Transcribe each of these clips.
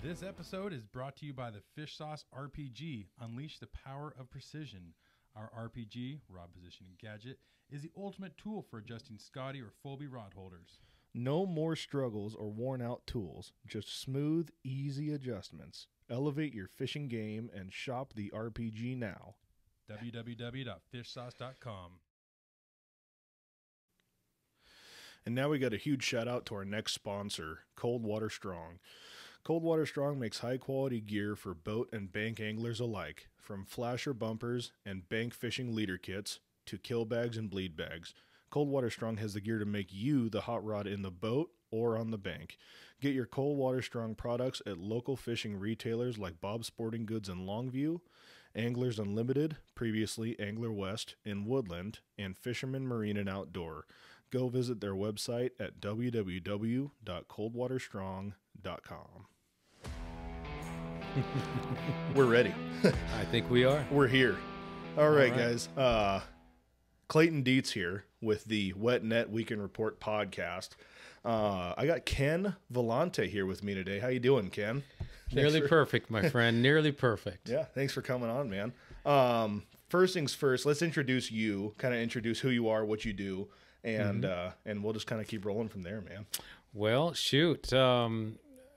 This episode is brought to you by the Fish Sauce RPG. Unleash the power of precision. Our RPG, rod positioning gadget, is the ultimate tool for adjusting Scotty or Folby rod holders. No more struggles or worn-out tools, just smooth, easy adjustments. Elevate your fishing game and shop the RPG now. www.fishsauce.com. And now we got a huge shout out to our next sponsor, Coldwater Strong. Coldwater Strong makes high-quality gear for boat and bank anglers alike, from flasher bumpers and bank fishing leader kits to kill bags and bleed bags. Coldwater Strong has the gear to make you the hot rod in the boat or on the bank. Get your Coldwater Strong products at local fishing retailers like Bob's Sporting Goods in Longview, Anglers Unlimited, previously Angler West in Woodland, and Fisherman Marine and Outdoor. Go visit their website at www.coldwaterstrong.com. We're ready. I think we are. We're here. All right, guys. Clayton Dietz here with the Wet Net Weekend Report podcast. I got Ken Vilante here with me today. How you doing, Ken? Nearly perfect, my friend. Nearly perfect. Yeah, thanks for coming on, man. First things first, let's introduce you, kind of introduce who you are, what you do, and we'll just kind of keep rolling from there, man. Well, shoot.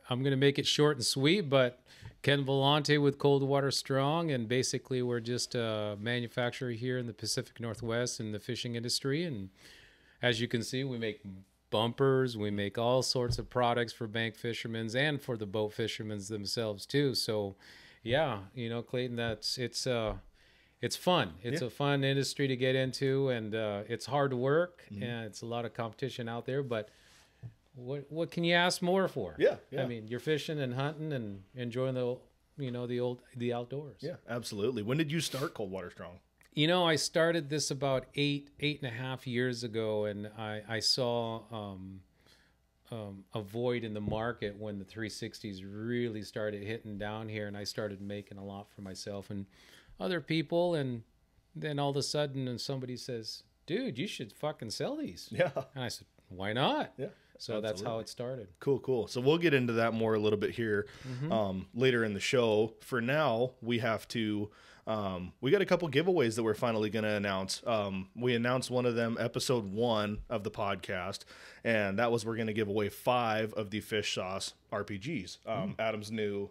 I'm going to make it short and sweet, but Ken Vilante with Coldwater Strong, and basically we're just a manufacturer here in the Pacific Northwest in the fishing industry. And as you can see, we make bumpers, we make all sorts of products for bank fishermen and for the boat fishermen themselves too. So yeah, you know, Clayton, it's fun. It's a fun industry to get into, and it's hard work, and it's a lot of competition out there, but what can you ask more for? Yeah. I mean, you're fishing and hunting and enjoying the outdoors. Yeah, absolutely. When did you start Coldwater Strong? You know, I started this about eight and a half years ago, and I saw a void in the market when the 360s really started hitting down here, and I started making a lot for myself and other people, and then all of a sudden somebody says, dude, you should fucking sell these. Yeah. And I said, why not? Yeah. So that's how it started. Cool. So we'll get into that more a little bit here later in the show. For now, we have to, we got a couple giveaways that we're finally going to announce. We announced one of them, episode 1 of the podcast, and that was we're going to give away 5 of the Fish Sauce RPGs. Adam's new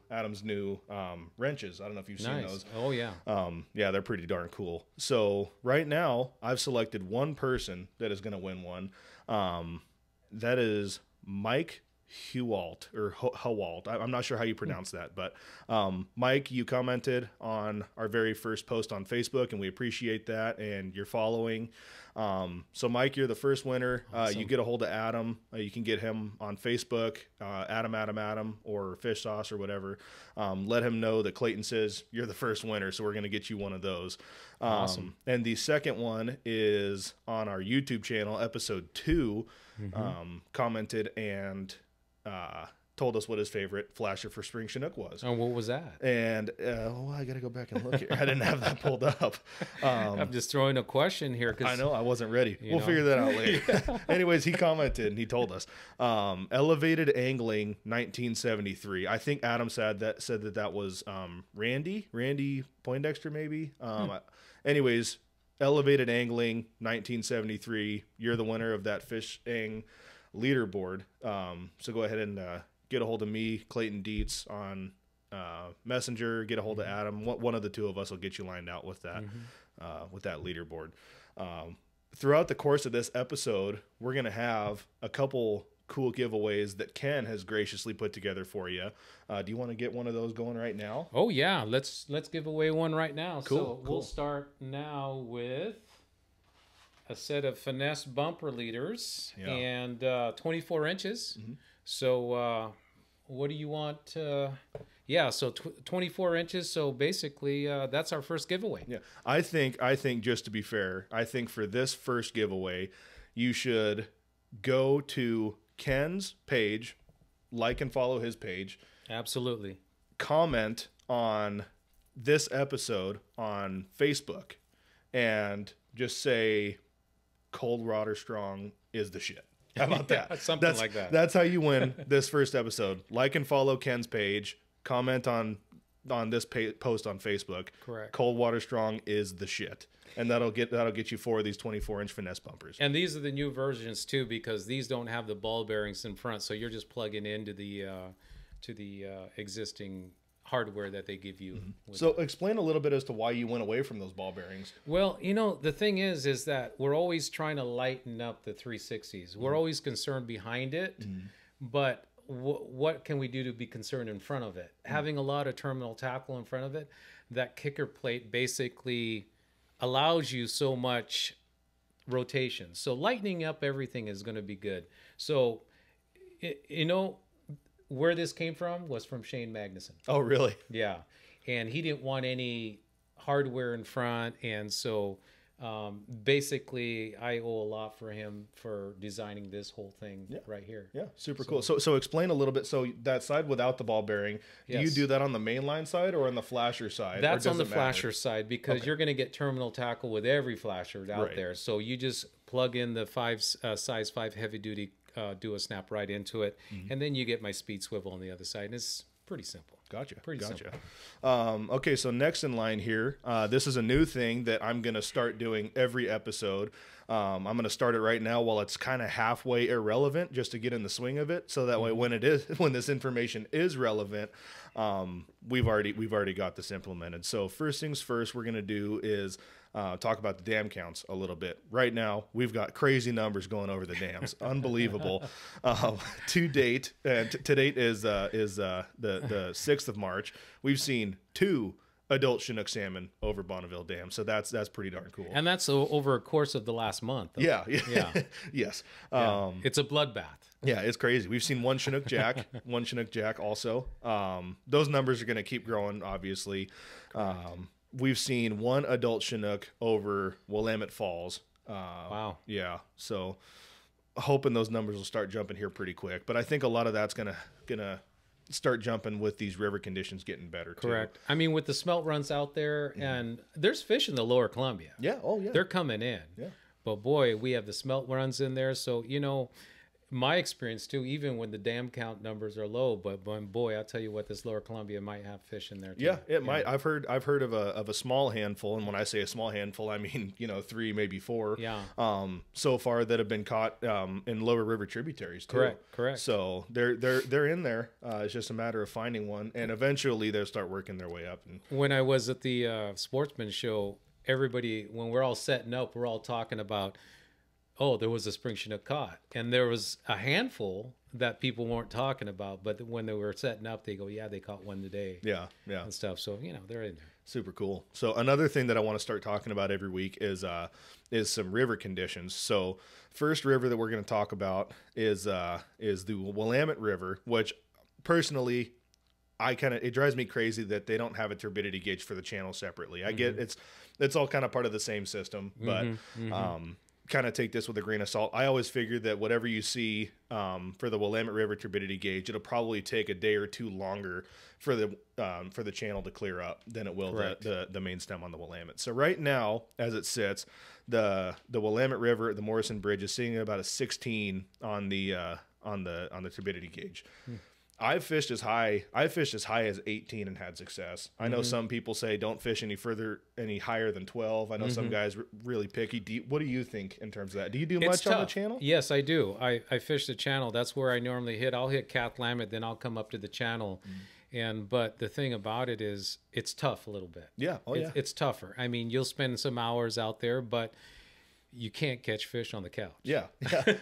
wrenches. I don't know if you've seen those. Oh, yeah. Yeah, they're pretty darn cool. So right now, I've selected one person that is going to win one. That is Mike Hewalt, or Hewalt. I'm not sure how you pronounce that, but Mike, you commented on our very first post on Facebook, and we appreciate that, and your following. So Mike, you're the first winner. Awesome. You get a hold of Adam. You can get him on Facebook, Adam, or Fish Sauce or whatever. Let him know that Clayton says you're the first winner, so we're going to get you one of those. Awesome. And the second one is on our YouTube channel, episode 2, commented and told us what his favorite flasher for spring Chinook was. Oh, what was that? And I got to go back and look here. I didn't have that pulled up. I'm just throwing a question here. I know, I wasn't ready. We'll figure that out later. Anyways, he commented and he told us Elevated Angling 1973. I think Adam said that was Randy Poindexter maybe. Anyways, Elevated Angling 1973. You're the winner of that fishing leaderboard. So go ahead and get a hold of me, Clayton Dietz, on Messenger. Get a hold of Adam. One of the two of us will get you lined out with that leaderboard. Throughout the course of this episode, we're going to have a couple cool giveaways that Ken has graciously put together for you. Do you want to get one of those going right now? Oh yeah, let's give away one right now. Cool. We'll start now with a set of finesse bumper leaders and 24 inches. So what do you want? So 24 inches. So basically, that's our first giveaway. Yeah, I think just to be fair, I think for this first giveaway, you should go to Ken's page, like and follow his page. Absolutely. Comment on this episode on Facebook and just say Coldwater Strong is the shit. How about that? Something like that. That's how you win this first episode. Like and follow Ken's page. comment on this post on Facebook. Correct. Coldwater Strong is the shit, and that'll get you 4 of these 24-inch finesse bumpers. And these are the new versions too, because these don't have the ball bearings in front, so you're just plugging into the existing hardware that they give you. So explain a little bit as to why you went away from those ball bearings. Well, the thing is that we're always trying to lighten up the 360s. We're always concerned behind it, but what can we do to be concerned in front of it? Having a lot of terminal tackle in front of it, that kicker plate basically allows you so much rotation. So lightening up everything is going to be good. So, where this came from was from Shane Magnuson. Oh, really? Yeah. And he didn't want any hardware in front. And so basically I owe a lot for him for designing this whole thing right here. Yeah, super cool. So explain a little bit. So that side without the ball bearing, do you do that on the mainline side or on the flasher side? That's on the flasher side, because you're going to get terminal tackle with every flasher out there. So you just plug in the size 5 heavy duty do a snap right into it, and then you get my speed swivel on the other side, and it's pretty simple. Gotcha. Simple. Okay, so next in line here, this is a new thing that I'm going to start doing every episode. I'm going to start it right now while it's kind of halfway irrelevant, just to get in the swing of it, so that way when this information is relevant, we've already got this implemented. So first things first, we're going to do is talk about the dam counts a little bit. Right now, we've got crazy numbers going over the dams. Unbelievable. To date, to date is the 6th of March. We've seen 2 adult Chinook salmon over Bonneville Dam. So that's pretty darn cool. And that's over a course of the last month. Though. Yeah. Yes. It's a bloodbath. Yeah, it's crazy. We've seen one Chinook Jack, also. Those numbers are going to keep growing, obviously. We've seen 1 adult Chinook over Willamette Falls. Wow. Yeah. So hoping those numbers will start jumping here pretty quick. But I think a lot of that's gonna start jumping with these river conditions getting better too. Correct. I mean, with the smelt runs out there, and there's fish in the lower Columbia. Yeah. Oh, yeah. They're coming in. Yeah. But boy, we have the smelt runs in there. So, my experience too, even when the dam count numbers are low, but boy, I'll tell you what, this lower Columbia might have fish in there too. Yeah, it might. I've heard of a small handful, and when I say a small handful, I mean 3, maybe 4. Yeah. So far that have been caught in lower river tributaries too. Correct. So they're in there. It's just a matter of finding one, and eventually they'll start working their way up. And when I was at the Sportsman show, everybody, when we're all setting up, we're all talking about, oh, there was a spring Chinook caught. And there was a handful that people weren't talking about. But when they were setting up, they go, yeah, they caught one today. Yeah. And stuff. So, they're in there. Super cool. So another thing that I want to start talking about every week is some river conditions. So first river that we're going to talk about is the Willamette River, which personally, it drives me crazy that they don't have a turbidity gauge for the channel separately. I get it's all kind of part of the same system, but kind of take this with a grain of salt. I always figured that whatever you see for the Willamette River turbidity gauge, it'll probably take a day or 2 longer for the channel to clear up than it will the main stem on the Willamette. So right now, as it sits, the Willamette River at the Morrison Bridge is sitting at about a 16 on the turbidity gauge. I've fished as high as 18 and had success. I know some people say don't fish any higher than 12. I know some guys really picky. What do you think in terms of that? Do you do much on the channel? Yes, I do. I fish the channel. That's where I normally hit. I'll hit Cathlamet, then I'll come up to the channel. But the thing about it is it's tough a little bit. Yeah. It's tougher. I mean, you'll spend some hours out there, but you can't catch fish on the couch. Yeah,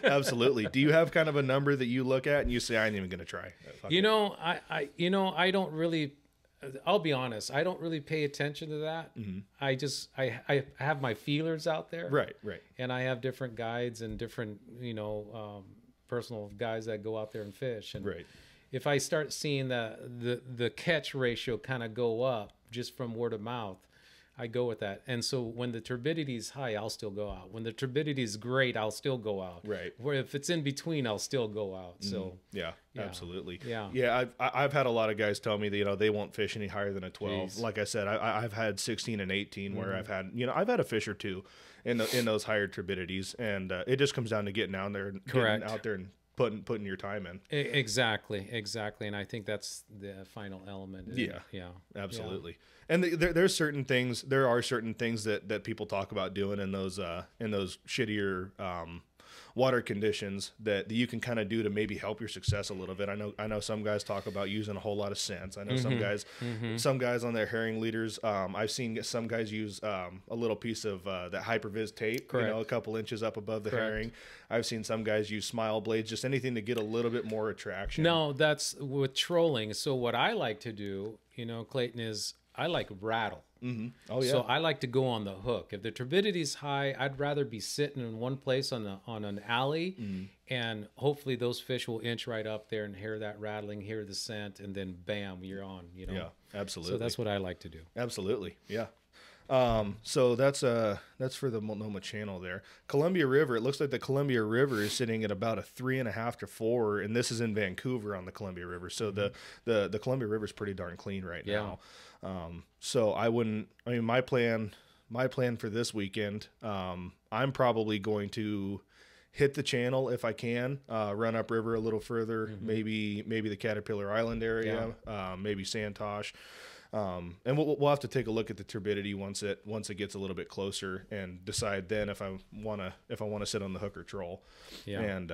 absolutely. Do you have kind of a number that you look at and you say, I ain't even going to try? I don't really, I'll be honest, I don't really pay attention to that. I have my feelers out there. Right. And I have different guides and different, personal guys that go out there and fish. And if I start seeing the catch ratio kind of go up just from word of mouth, I go with that. And so when the turbidity is high, I'll still go out. When the turbidity is great, I'll still go out. Right. Where if it's in between, I'll still go out. So yeah, absolutely. Yeah. I've had a lot of guys tell me that they won't fish any higher than a 12. Jeez. Like I said, I've had 16 and 18 where I've had a fish or 2 in those higher turbidities, and it just comes down to getting out there and putting your time in. Exactly. And I think that's the final element. Yeah, absolutely. Yeah. And there are certain things that people talk about doing in those shittier water conditions that you can kind of do to maybe help your success a little bit. I know some guys talk about using a whole lot of scents. I know some guys on their herring leaders. I've seen some guys use a little piece of that Hypervis tape, Correct. a couple inches up above the Correct. herring. I've seen some guys use smile blades, just anything to get a little bit more attraction. No, that's with trolling. So what I like to do, Clayton, is I like rattle. Mm-hmm. Oh yeah. So I like to go on the hook. If the turbidity is high, I'd rather be sitting in one place on an alley, and hopefully those fish will inch right up there and hear that rattling, hear the scent, and then bam, you're on. Yeah, absolutely. So that's what I like to do. Absolutely, yeah. So that's for the Multnomah Channel there. Columbia River. It looks like the Columbia River is sitting at about a 3.5 to 4, and this is in Vancouver on the Columbia River. So the Columbia River is pretty darn clean right now. So my plan for this weekend, I'm probably going to hit the channel if I can, run upriver a little further, maybe the Caterpillar Island area, maybe Santosh. And we'll have to take a look at the turbidity once it gets a little bit closer and decide then if I want to sit on the hook or troll. Yeah. And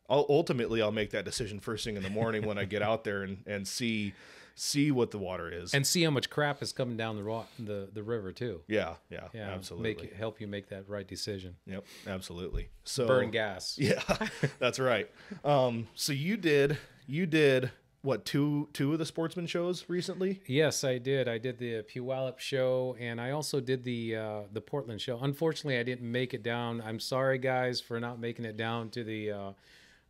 ultimately I'll make that decision first thing in the morning when I get out there and see what the water is and see how much crap is coming down the river too. Yeah, absolutely. Help you make that right decision. Yep, absolutely. So burn gas. Yeah, that's right. So you did what, two of the sportsman shows recently? Yes, I did. I did the Puyallup show, and I also did the Portland show. Unfortunately, I didn't make it down. I'm sorry, guys, for not making it down to the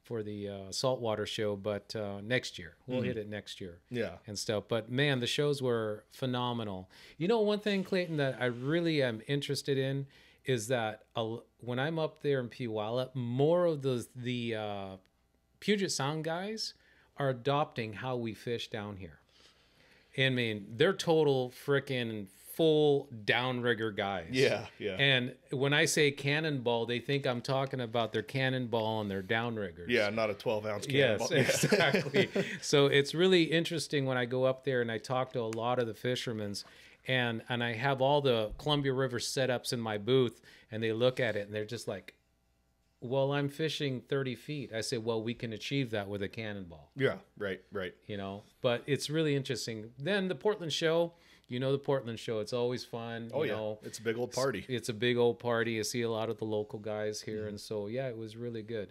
for the saltwater show, but next year we'll hit it next year. Yeah, and stuff. But man, the shows were phenomenal. One thing, Clayton, that I really am interested in is that when I'm up there in Puyallup, more of the Puget Sound guys are adopting how we fish down here. I mean, they're total freaking full downrigger guys. Yeah. And when I say cannonball, they think I'm talking about their cannonball and their downriggers. Yeah, not a 12-ounce cannonball. Yes, exactly. So it's really interesting when I go up there and I talk to a lot of the fishermen, and I have all the Columbia River setups in my booth, and they look at it and they're just like, well, I'm fishing 30 feet. I say, well, we can achieve that with a cannonball. Yeah, right. But it's really interesting. Then the Portland show, the Portland show, it's always fun. It's a big old party. It's a big old party. You see a lot of the local guys here. And so, yeah, it was really good.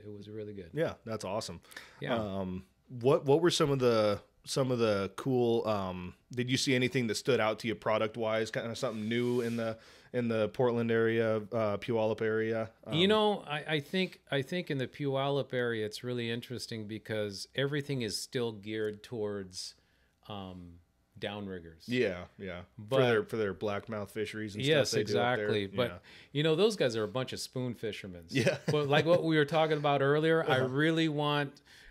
Yeah, that's awesome. Yeah. What were some of the cool, did you see anything that stood out to you product wise, kind of something new in the Portland area, Puyallup area? I think in the Puyallup area, it's really interesting because everything is still geared towards downriggers. Yeah. For their blackmouth fisheries and stuff. Yes, exactly. But those guys are a bunch of spoon fishermen. Yeah. But like what we were talking about earlier,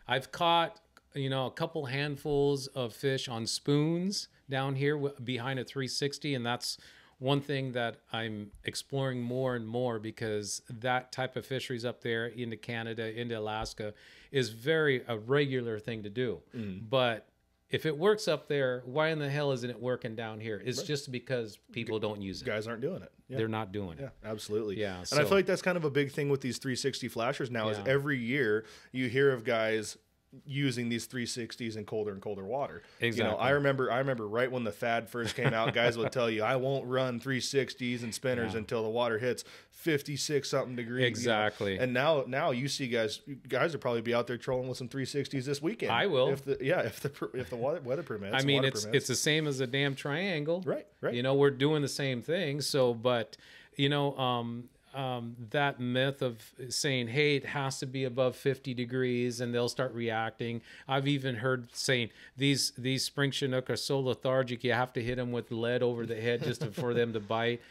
I've caught a couple handfuls of fish on spoons down here behind a 360, and that's one thing that I'm exploring more and more, because that type of fisheries up there into Canada, into Alaska, is a regular thing to do. But if it works up there, why in the hell isn't it working down here? It's just because people don't use it. Guys aren't doing it. Yeah. They're not doing it. Yeah, absolutely. Yeah, and I feel like that's kind of a big thing with these 360 flashers now, is every year you hear of guys using these 360s in colder and colder water. Exactly. I remember right when the fad first came out, guys would tell you, I won't run 360s and spinners until the water hits 56 something degrees. Exactly. And now you see guys will probably be out there trolling with some 360s this weekend. I will. If the weather permits. I mean, it's the same as a damn triangle. Right. We're doing the same thing. So, but that myth of saying, hey, it has to be above 50 degrees and they'll start reacting. I've even heard saying these spring Chinook are so lethargic you have to hit them with lead over the head just for them to bite.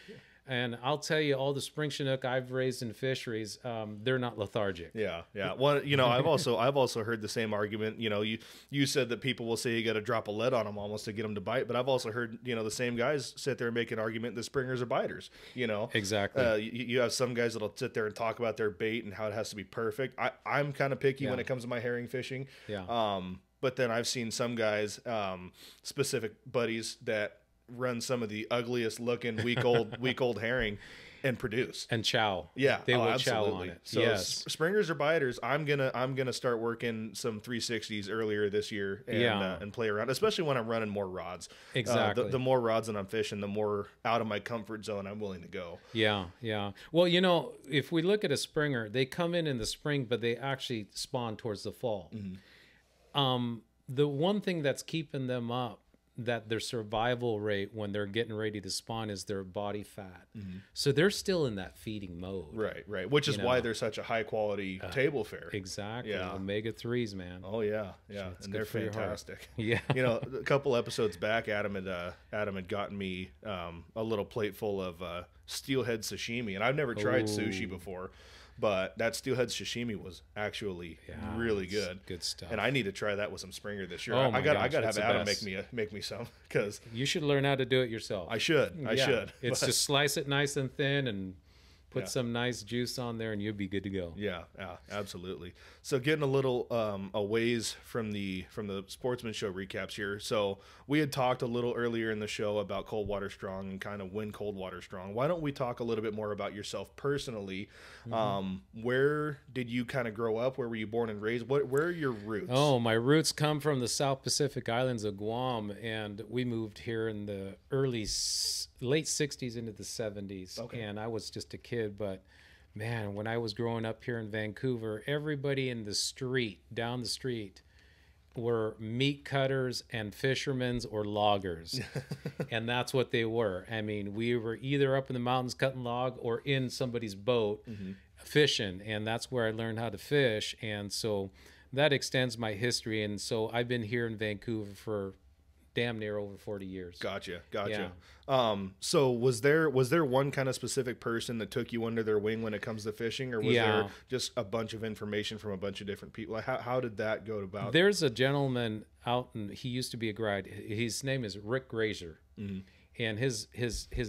And I'll tell you, all the spring Chinook I've raised in fisheries, they're not lethargic. Yeah, yeah. Well, you know, I've also heard the same argument. You know, you said that people will say you got to drop a lead on them almost to get them to bite, but I've also heard, you know, the same guys sit there and make an argument that springers are biters. You know, Exactly. You have some guys that'll sit there and talk about their bait and how it has to be perfect. I'm kind of picky when it comes to my herring fishing. Yeah. But then I've seen some guys, specific buddies that run some of the ugliest looking week old herring and produce And chow. yeah They will absolutely. chow on it. So Yes. springers or biters, I'm gonna start working some 360s earlier this year and play around, especially when I'm running more rods. Exactly. The more rods that I'm fishing, the more out of my comfort zone I'm willing to go. Yeah, yeah. Well, you know, if we look at a springer, they come in the spring, but they actually spawn towards the fall. The one thing that's keeping them up, that their survival rate when they're getting ready to spawn, is their body fat. So they're still in that feeding mode. Right. Which is why they're such a high quality table fare. Exactly. Yeah. Omega-3s, man. Oh yeah, It's and good they're for your heart. fantastic. Yeah. You know, a couple episodes back, Adam had gotten me a little plate full of steelhead sashimi, and I've never tried sushi before, but that steelhead sashimi was actually really it's good. Good stuff. And I need to try that with some springer this year. Oh I my got gosh, to it's have the Adam best. make me some, because You should learn how to do it yourself. I should. It's But- just slice it nice and thin and put some nice juice on there, and you'll be good to go. Yeah, absolutely. So getting a little a ways from the Sportsman Show recaps here. So we had talked a little earlier in the show about Coldwater Strong and kind of when Coldwater Strong. Why don't we talk a little bit more about yourself personally? Where did you kind of grow up? Where were you born and raised? Where are your roots? Oh, my roots come from the South Pacific Islands of Guam, and we moved here in the late 60s into the 70s. Okay. And I was just a kid, but man, when I was growing up here in Vancouver, everybody in the street, down the street, were meat cutters and fishermen or loggers. And that's what they were. I mean, we were either up in the mountains cutting log or in somebody's boat fishing, and that's where I learned how to fish. And so that extends my history. And so I've been here in Vancouver for damn near over 40 years. Gotcha. Yeah. So was there one kind of specific person that took you under their wing when it comes to fishing, or was there just a bunch of information from a bunch of different people? Like how did that go about? There's a gentleman out, and he used to be a guide. His name is Rick Grazer, and his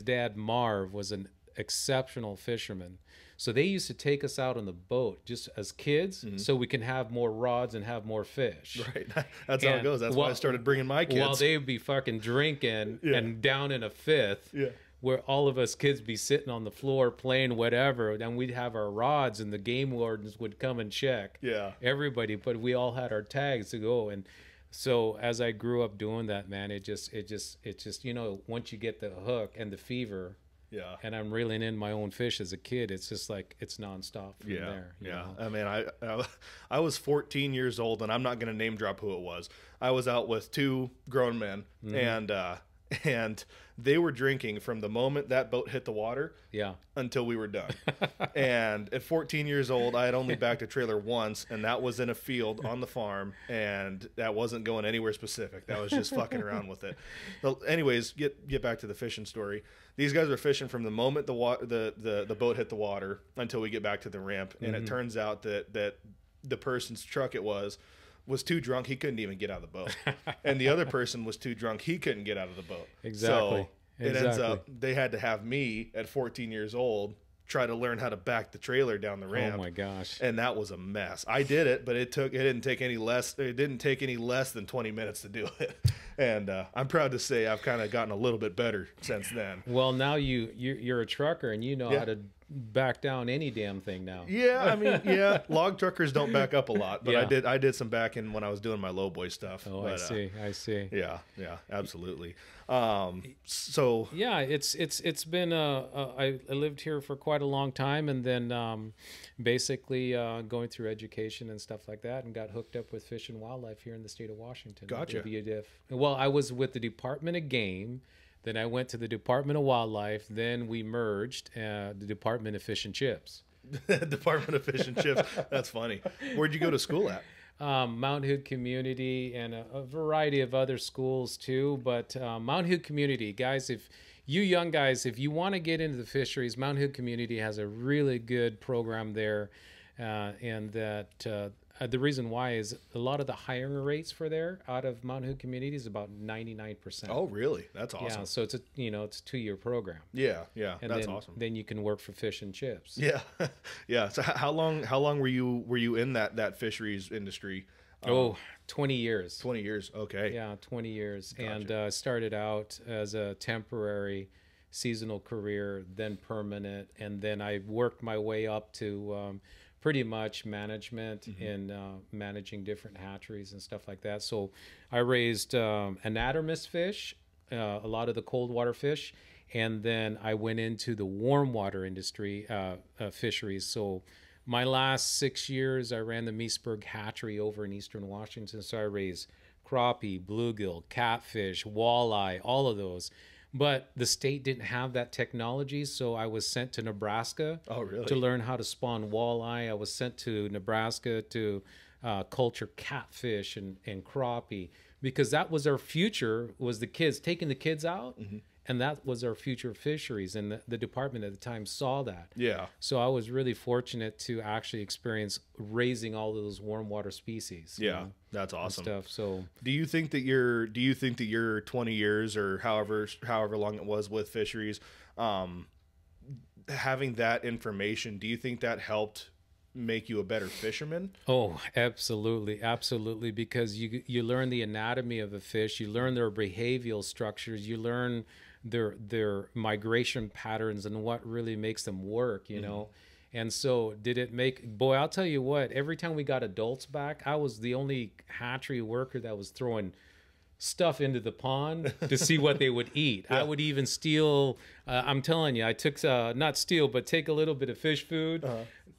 dad Marv was an exceptional fisherman. So they used to take us out on the boat just as kids, so we can have more rods and have more fish. Right. That's how it goes. That's why I started bringing my kids. While they would be fucking drinking and down in a fifth, where all of us kids be sitting on the floor playing whatever, then we'd have our rods, and the game wardens would come and check. Everybody, but we all had our tags to go. And so as I grew up doing that, man, it just you know, once you get the hook and the fever. And I'm reeling in my own fish as a kid, it's just like it's nonstop from there. You know? I mean, I was 14 years old, and I'm not going to name drop who it was. I was out with two grown men, and they were drinking from the moment that boat hit the water until we were done. And at 14 years old, I had only backed a trailer once, and that was in a field on the farm, and that wasn't going anywhere specific. That was just fucking around with it. But anyways, get back to the fishing story. These guys were fishing from the moment the boat hit the water until we get back to the ramp, and it turns out that the person's truck was too drunk, he couldn't even get out of the boat. And the other person was too drunk, he couldn't get out of the boat. Exactly. So it ends up they had to have me at 14 years old try to learn how to back the trailer down the ramp. Oh my gosh. And that was a mess. I did it, but it didn't take any less than 20 minutes to do it. And I'm proud to say I've kind of gotten a little bit better since then. Well, now you're a trucker, and you know how to back down any damn thing now. Yeah, I mean, log truckers don't back up a lot, but I did some backing when I was doing my low boy stuff. Oh, but, I see. Yeah, absolutely. So yeah, it's been I lived here for quite a long time, and then basically going through education and stuff like that, and got hooked up with Fish and Wildlife here in the state of Washington. Gotcha. WDF. Well, I was with the Department of Game. Then I went to the Department of Wildlife. Then we merged the Department of Fish and Chips. Department of Fish and Chips. That's funny. Where'd you go to school at? Mount Hood Community and a variety of other schools too. But Mount Hood Community, guys, if you young guys, if you want to get into the fisheries, Mount Hood Community has a really good program there. And that the reason why is a lot of the hiring rates for there out of Mount Hood Community is about 99%. Oh, really? That's awesome. Yeah, so it's a 2-year program. Yeah, And that's then, awesome. Then you can work for Fish and Chips. Yeah, yeah. So how long were you in that fisheries industry? 20 years. 20 years. Okay. Yeah, 20 years. Gotcha. And started out as a temporary seasonal career, then permanent, and then I worked my way up to pretty much management in managing different hatcheries and stuff like that. So I raised anadromous fish, a lot of the cold water fish, and then I went into the warm water industry fisheries. So my last 6 years, I ran the Meesburg hatchery over in eastern Washington. So I raised crappie, bluegill, catfish, walleye, all of those. But the state didn't have that technology, so I was sent to Nebraska to learn how to spawn walleye. I was sent to Nebraska to culture catfish and crappie, because that was our future, was the kids, taking the kids out, and that was our future fisheries, and the department at the time saw that. Yeah. So I was really fortunate to actually experience raising all of those warm water species. Yeah, that's awesome. Stuff. So do you think that your 20 years or however long it was with fisheries, having that information, do you think that helped make you a better fisherman? Oh, absolutely, because you learn the anatomy of a fish, you learn their behavioral structures, you learn their migration patterns and what really makes them work, you know. And so I'll tell you what, every time we got adults back, I was the only hatchery worker that was throwing stuff into the pond to see what they would eat. I would even steal, I'm telling you, I took, not steal, but take a little bit of fish food,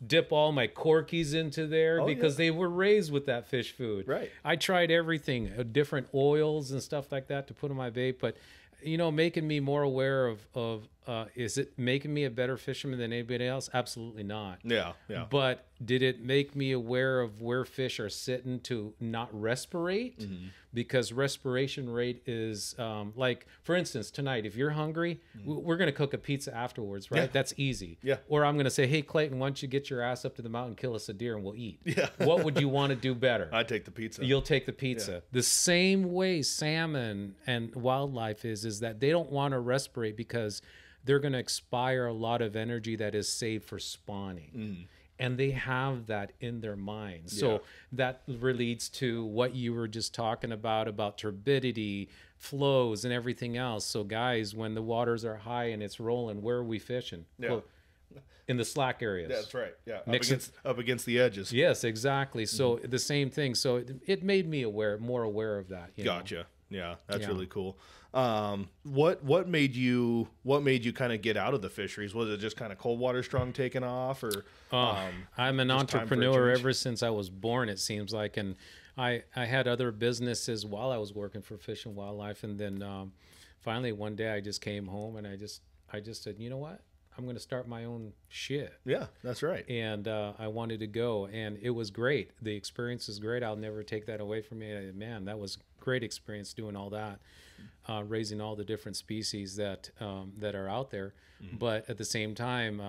dip all my corkies into there because they were raised with that fish food. Right. I tried everything, different oils and stuff like that to put in my bait, but making me more aware of is it making me a better fisherman than anybody else? Absolutely not. Yeah. But did it make me aware of where fish are sitting to not respirate? Because respiration rate is like, for instance, tonight, if you're hungry, we're going to cook a pizza afterwards, right? Yeah. That's easy. Yeah. Or I'm going to say, hey, Clayton, why don't you get your ass up to the mountain, kill us a deer, and we'll eat. Yeah. What would you want to do better? I'd take the pizza. You'll take the pizza. Yeah. The same way salmon and wildlife is that they don't want to respirate because they're going to expire a lot of energy that is saved for spawning. And they have that in their minds. So that leads to what you were just talking about turbidity, flows, and everything else. So guys, when the waters are high and it's rolling, where are we fishing? Yeah. Well, in the slack areas. That's right. Yeah. Up Up against the edges. Yes, exactly. So the same thing. So it made me more aware of that. Gotcha. Yeah, that's really cool. What made you kind of get out of the fisheries? Was it just kind of Coldwater Strong taking off, or I'm an entrepreneur ever since I was born, it seems like, and I had other businesses while I was working for Fish and Wildlife, and then finally one day I just came home and I just said, you know what? I'm going to start my own shit. Yeah, that's right. And I wanted to go, and it was great. The experience is great. I'll never take that away from me. Man, that was a great experience doing all that, raising all the different species that are out there. But at the same time,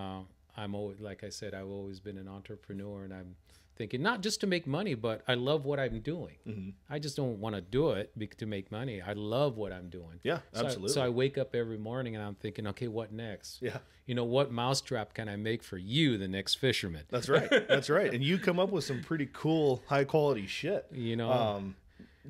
I'm always, like I said, I've always been an entrepreneur, and I'm thinking not just to make money, but I love what I'm doing. I just don't want to do it to make money. I love what I'm doing. Yeah, absolutely. So I wake up every morning and I'm thinking, okay, what next? Yeah. What mousetrap can I make for you, the next fisherman? That's right. That's right. And you come up with some pretty cool, high quality shit.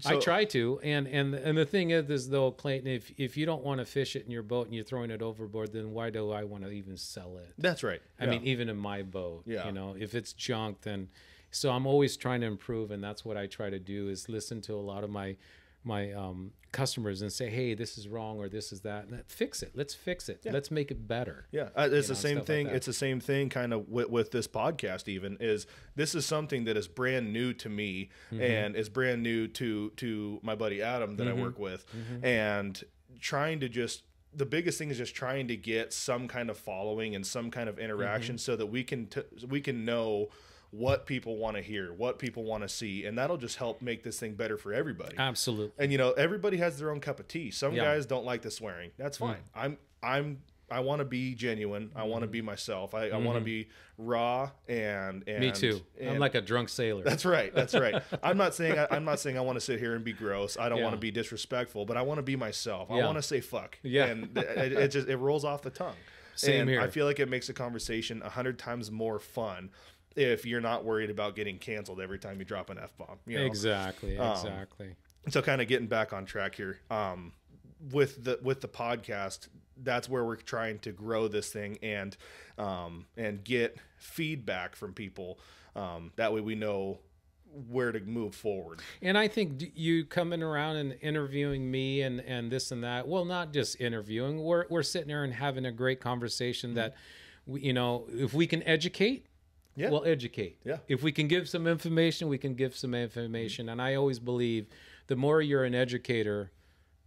I try to, and the thing is though, Clayton, if you don't want to fish it in your boat and you're throwing it overboard, then why do I want to even sell it? That's right. I mean, even in my boat, Yeah. If it's junk, then. So I'm always trying to improve, and that's what I try to do, is listen to a lot of my customers and say, hey, this is wrong or this is that, and fix it. Let's fix it. Yeah. Let's make it better. Yeah, it's the same thing. It's the same thing kind of with this podcast. Even this is something that is brand new to me and is brand new to my buddy Adam that I work with, and trying to just. The biggest thing is just trying to get some kind of following and some kind of interaction so that we can know what people want to hear, what people want to see, and that'll just help make this thing better for everybody. Absolutely. And everybody has their own cup of tea. Some guys don't like the swearing. That's fine. I want to be genuine. I want to be myself. I want to be raw and me too. I'm like a drunk sailor. That's right. That's right. I'm not saying I want to sit here and be gross. I don't want to be disrespectful, but I want to be myself. I want to say fuck. Yeah. And it rolls off the tongue. Same here. I feel like it makes a conversation 100 times more fun if you're not worried about getting canceled every time you drop an F-bomb. Exactly. Exactly. So kind of getting back on track here. With the podcast, that's where we're trying to grow this thing and get feedback from people. That way we know where to move forward. And I think you coming around and interviewing me and this and that, well, not just interviewing, we're sitting there and having a great conversation that, if we can educate, we'll educate. Yeah. If we can give some information, we can give some information. And I always believe the more you're an educator,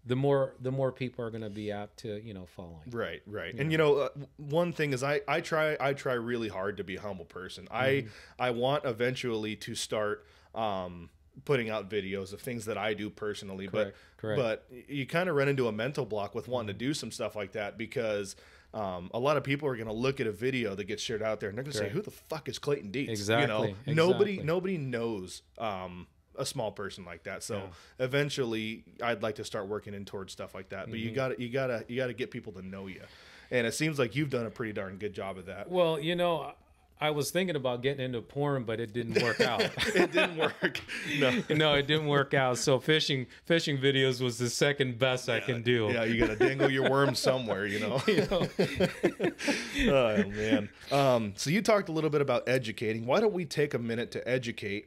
the more people are going to be apt to, following. Right. And one thing is I try really hard to be a humble person. I want eventually to start putting out videos of things that I do personally. Correct. But you kind of run into a mental block with wanting to do some stuff like that because a lot of people are going to look at a video that gets shared out there and they're going to say, "Who the fuck is Clayton Dietz?" Exactly. Nobody knows a small person like that. So eventually I'd like to start working in towards stuff like that. But you gotta get people to know you. And it seems like you've done a pretty darn good job of that. Well, I was thinking about getting into porn, but it didn't work out. It didn't work. No, it didn't work out. So fishing videos was the second best I can do. Yeah, you gotta dangle your worm somewhere, Oh man. So you talked a little bit about educating. Why don't we take a minute to educate?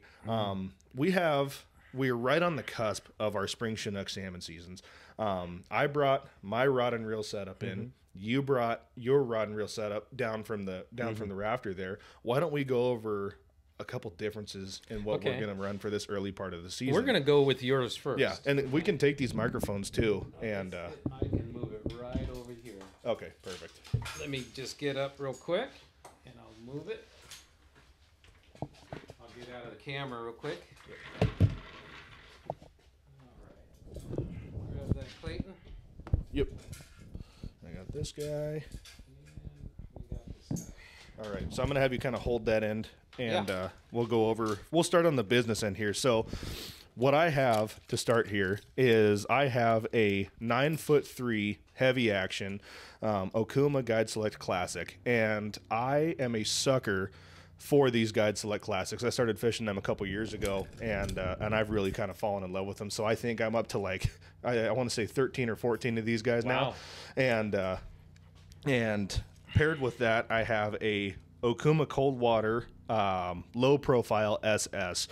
We're right on the cusp of our spring Chinook salmon seasons. I brought my rod and reel setup in. You brought your rod and reel setup down from the rafter there. Why don't we go over a couple differences in what we're going to run for this early part of the season? We're going to go with yours first. Yeah, and we can take these microphones too. And I can move it right over here. Okay, perfect. Let me just get up real quick, and I'll move it. I'll get out of the camera real quick. All right. Grab that, Clayton. Yep. I got this guy. And we got this guy. All right, so I'm going to have you kind of hold that end, and we'll start on the business end here. So what I have to start here is I have a 9'3" heavy action Okuma Guide Select Classic, and I am a sucker for these Guide Select Classics. I started fishing them a couple years ago, and I've really kind of fallen in love with them. So I think I'm up to I want to say 13 or 14 of these guys now. And paired with that, I have a Okuma Coldwater low profile SS.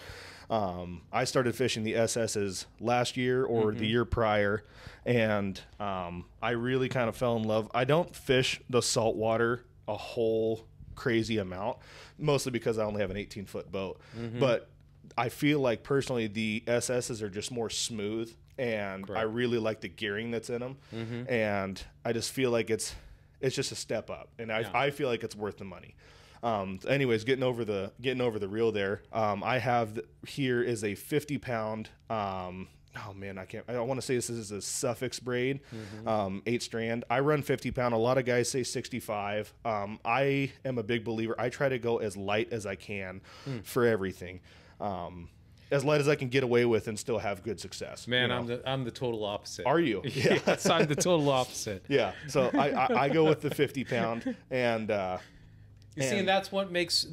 I started fishing the SS's last year or the year prior, and I really kind of fell in love. I don't fish the saltwater a whole crazy amount, mostly because I only have an 18-foot boat. But I feel like personally the SS's are just more smooth, and I really like the gearing that's in them, and I just feel like it's just a step up, and I feel like it's worth the money. Anyways, getting over the reel there, I have here is a 50-pound. Oh man, I want to say this is a Suffix braid, 8-strand. I run 50-pound. A lot of guys say 65. I am a big believer. I try to go as light as I can for everything. As light as I can get away with and still have good success. Man, I'm the total opposite. Are you? Yeah. Yes, I'm the total opposite. Yeah. So I go with the 50-pound, and you see, and that's what makes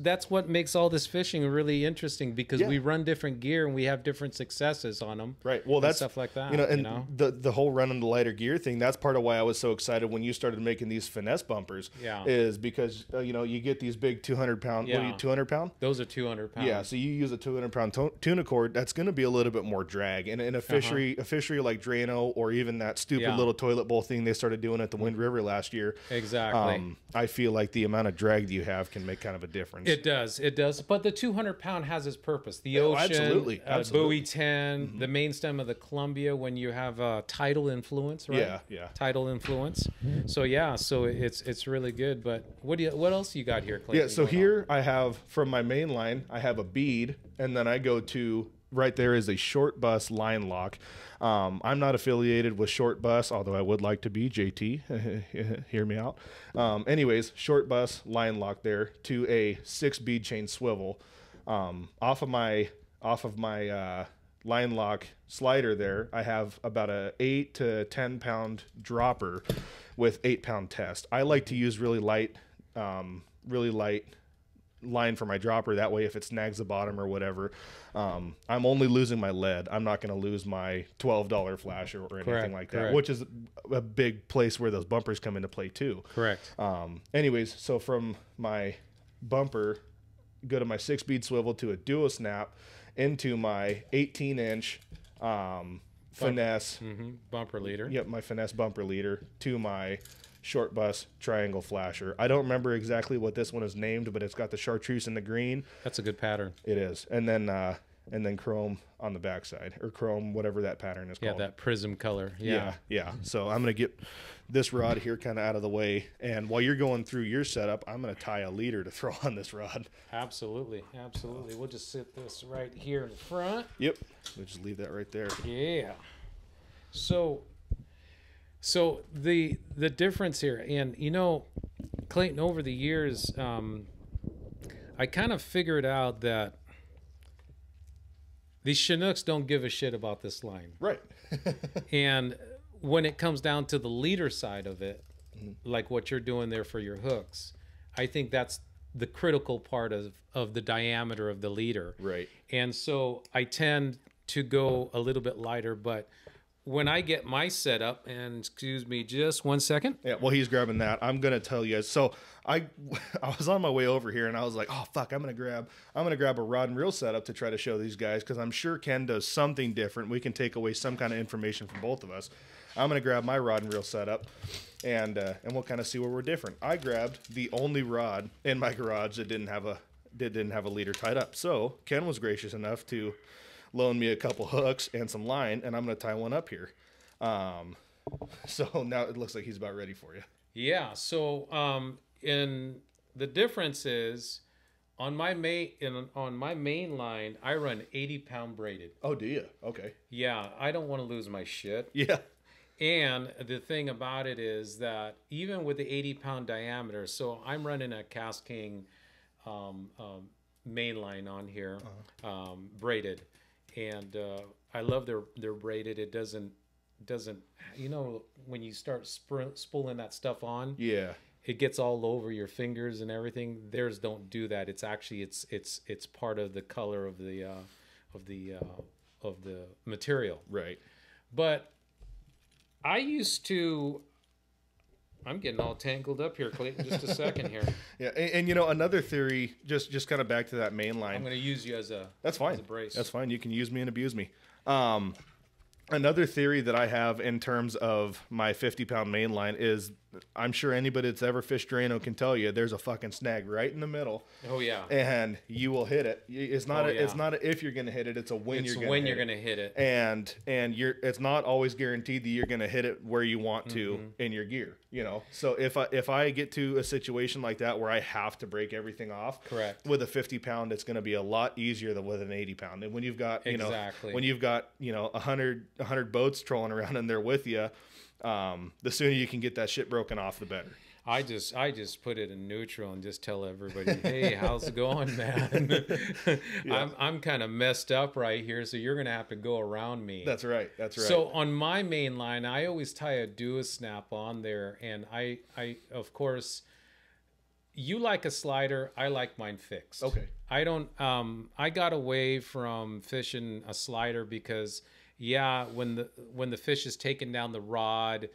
all this fishing really interesting, because we run different gear and we have different successes on them. Right. Well, that's stuff like that. The whole running the lighter gear thing. That's part of why I was so excited when you started making these finesse bumpers. Yeah. Is because you get these big 200-pound. Yeah. What are you, 200-pound? Those are 200 pounds. Yeah. So you use a 200-pound tuna cord. That's going to be a little bit more drag. And in a fishery like Drano, or even that stupid little toilet bowl thing they started doing at the Wind River last year. Exactly. I feel like the amount of drag that you have have can make kind of a difference. It does. But the 200-pound has its purpose. The Oh, ocean, absolutely. buoy 10, the main stem of the Columbia when you have tidal influence, right? Yeah. Tidal influence. So yeah, so it's really good. But what else you got here, Clayton? Yeah, so here I have, from my main line, I have a bead, and then I go to, right there is a short bus line lock. I'm not affiliated with Short Bus, although I would like to be. JT, hear me out. Anyways, Short Bus line lock there to a 6 bead chain swivel. Off of my line lock slider there, I have about a 8 to 10 pound dropper with 8 pound test. I like to use really light line for my dropper. That way, if it snags the bottom or whatever, I'm only losing my lead. I'm not going to lose my $12 flasher or anything like that, which is a big place where those bumpers come into play too. Correct. Anyways, so from my bumper, go to my 6 bead swivel to a duo snap into my 18-inch finesse bumper leader. Yep, my finesse bumper leader to my Short Bus triangle flasher. I don't remember exactly what this one is named, but it's got the chartreuse and the green. That's a good pattern. It is. And then chrome on the backside, or chrome, whatever that pattern is called. Yeah, that prism color. Yeah. So I'm going to get this rod here kind of out of the way. And while you're going through your setup, I'm going to tie a leader to throw on this rod. Absolutely. We'll just sit this right here in the front. Yep. We'll just leave that right there. Yeah. So the difference here, and Clayton, over the years, I kind of figured out that these Chinooks don't give a shit about this line. Right. And when it comes down to the leader side of it, like what you're doing there for your hooks, I think that's the critical part of the diameter of the leader. Right. And so I tend to go a little bit lighter, but when I get my setup, and excuse me just 1 second. Yeah, while he's grabbing that, I'm gonna tell you. So I was on my way over here, and I was like, oh fuck, I'm gonna grab a rod and reel setup to try to show these guys, because I'm sure Ken does something different. We can take away some kind of information from both of us. I'm gonna grab my rod and reel setup, and we'll kind of see where we're different. I grabbed the only rod in my garage that didn't have a leader tied up. So Ken was gracious enough to loan me a couple hooks and some line, and I'm going to tie one up here. So now it looks like he's about ready for you. Yeah. So, in the difference is on my main line, I run 80-pound braided. Oh, do you? Okay. Yeah. I don't want to lose my shit. Yeah. And the thing about it is that even with the 80-pound diameter, so I'm running a Cast King main line on here, braided. And I love their braided. It doesn't when you start spooling that stuff on, it gets all over your fingers and everything. Theirs don't do that. It's actually it's part of the color of the material. Right. But I'm getting all tangled up here, Clayton. Just a second here. Yeah, and another theory, just kind of back to that main line. I'm going to use you as a brace. That's fine. You can use me and abuse me. Another theory that I have in terms of my 50-pound main line is, I'm sure anybody that's ever fished Drano can tell you, there's a fucking snag right in the middle. Oh yeah. And you will hit it. It's not it's not a if you're going to hit it, it's a when you're going to hit it. And it's not always guaranteed that you're going to hit it where you want to in your gear, So if I get to a situation like that where I have to break everything off, correct, with a 50-pound, it's going to be a lot easier than with an 80-pound. And when you've got, when you've got, 100 boats trolling around in there with you, the sooner you can get that shit broken off, the better. I just put it in neutral and just tell everybody, hey, how's it going, man? Yeah. I'm kind of messed up right here, so you're gonna have to go around me. That's right. So on my main line, I always tie a duo snap on there, and I of course, you like a slider, I like mine fixed. Okay. I don't. I got away from fishing a slider because, when the fish is taking down the rod,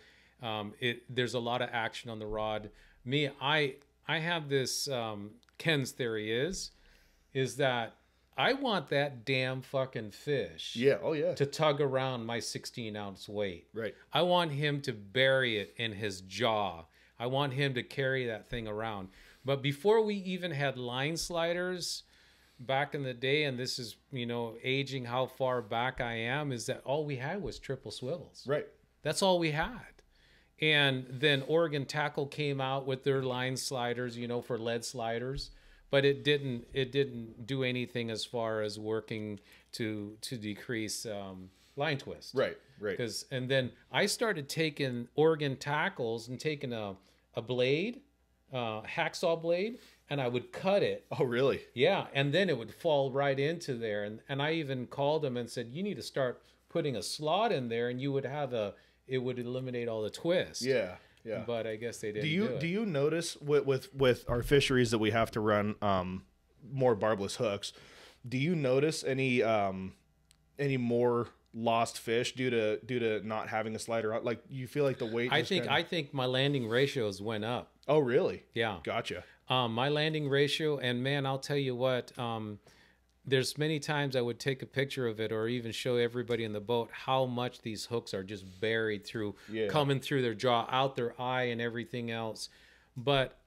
there's a lot of action on the rod. Me, I have this Ken's theory is that I want that damn fucking fish to tug around my 16-ounce weight. Right. I want him to bury it in his jaw. I want him to carry that thing around. But before we even had line sliders back in the day, and this is, you know, aging how far back I am, is that all we had was triple swivels. Right. That's all we had. And then Oregon Tackle came out with their line sliders, you know, for lead sliders, but it didn't do anything as far as working to decrease line twist. Right. Right. And then I started taking Oregon Tackles and taking a blade, hacksaw blade, and I would cut it. Oh, really? Yeah, and then it would fall right into there. And I even called them and said, you need to start putting a slot in there, and you would have it would eliminate all the twist. Yeah, yeah. But I guess they didn't do you notice with our fisheries that we have to run more barbless hooks, do you notice any more lost fish due to not having a slider on? Like, you feel like the weight I think my landing ratios went up. Oh, really? Yeah. Gotcha. My landing ratio, and man, I'll tell you what, there's many times I would take a picture of it or even show everybody in the boat how much these hooks are just buried through, coming through their jaw, out their eye and everything else. But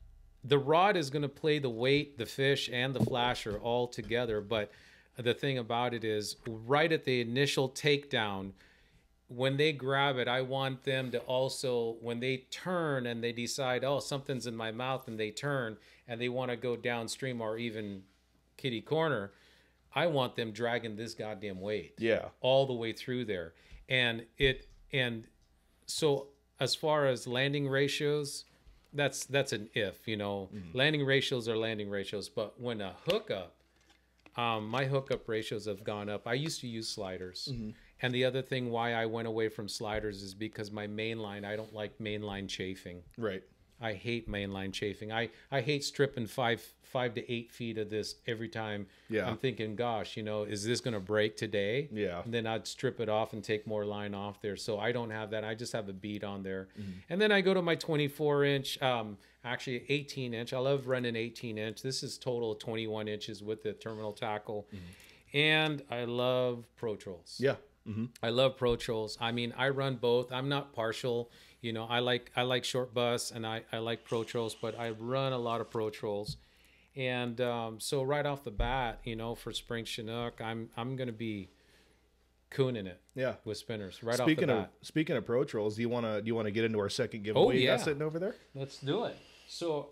the rod is going to play the weight, the fish, and the flasher all together. But the thing about it is, right at the initial takedown, when they grab it, I want them to also, when they turn and they decide, oh, something's in my mouth, and they turn and they want to go downstream or even kitty corner, I want them dragging this goddamn weight. Yeah. All the way through there. And so as far as landing ratios, that's an if, you know. Landing ratios are landing ratios. But when a hookup, my hookup ratios have gone up. I used to use sliders. And the other thing why I went away from sliders is because my mainline, I don't like mainline chafing. Right. I hate mainline chafing. I hate stripping 5 to 8 feet of this every time. Yeah. I'm thinking, gosh, you know, is this going to break today? Yeah. And then I'd strip it off and take more line off there. So I don't have that. I just have a bead on there. And then I go to my 24-inch, actually 18-inch. I love running 18-inch. This is total 21 inches with the terminal tackle. And I love Pro Trolls. Yeah. I love Pro Trolls. I mean, I run both. I'm not partial. You know, I like short bus and I like Pro Trolls, but I run a lot of Pro Trolls. And so right off the bat, you know, for spring Chinook, I'm going to be cooning it. Yeah. With spinners right off the bat. Speaking of Pro Trolls, do you want to get into our second giveaway you got sitting over there? Let's do it. So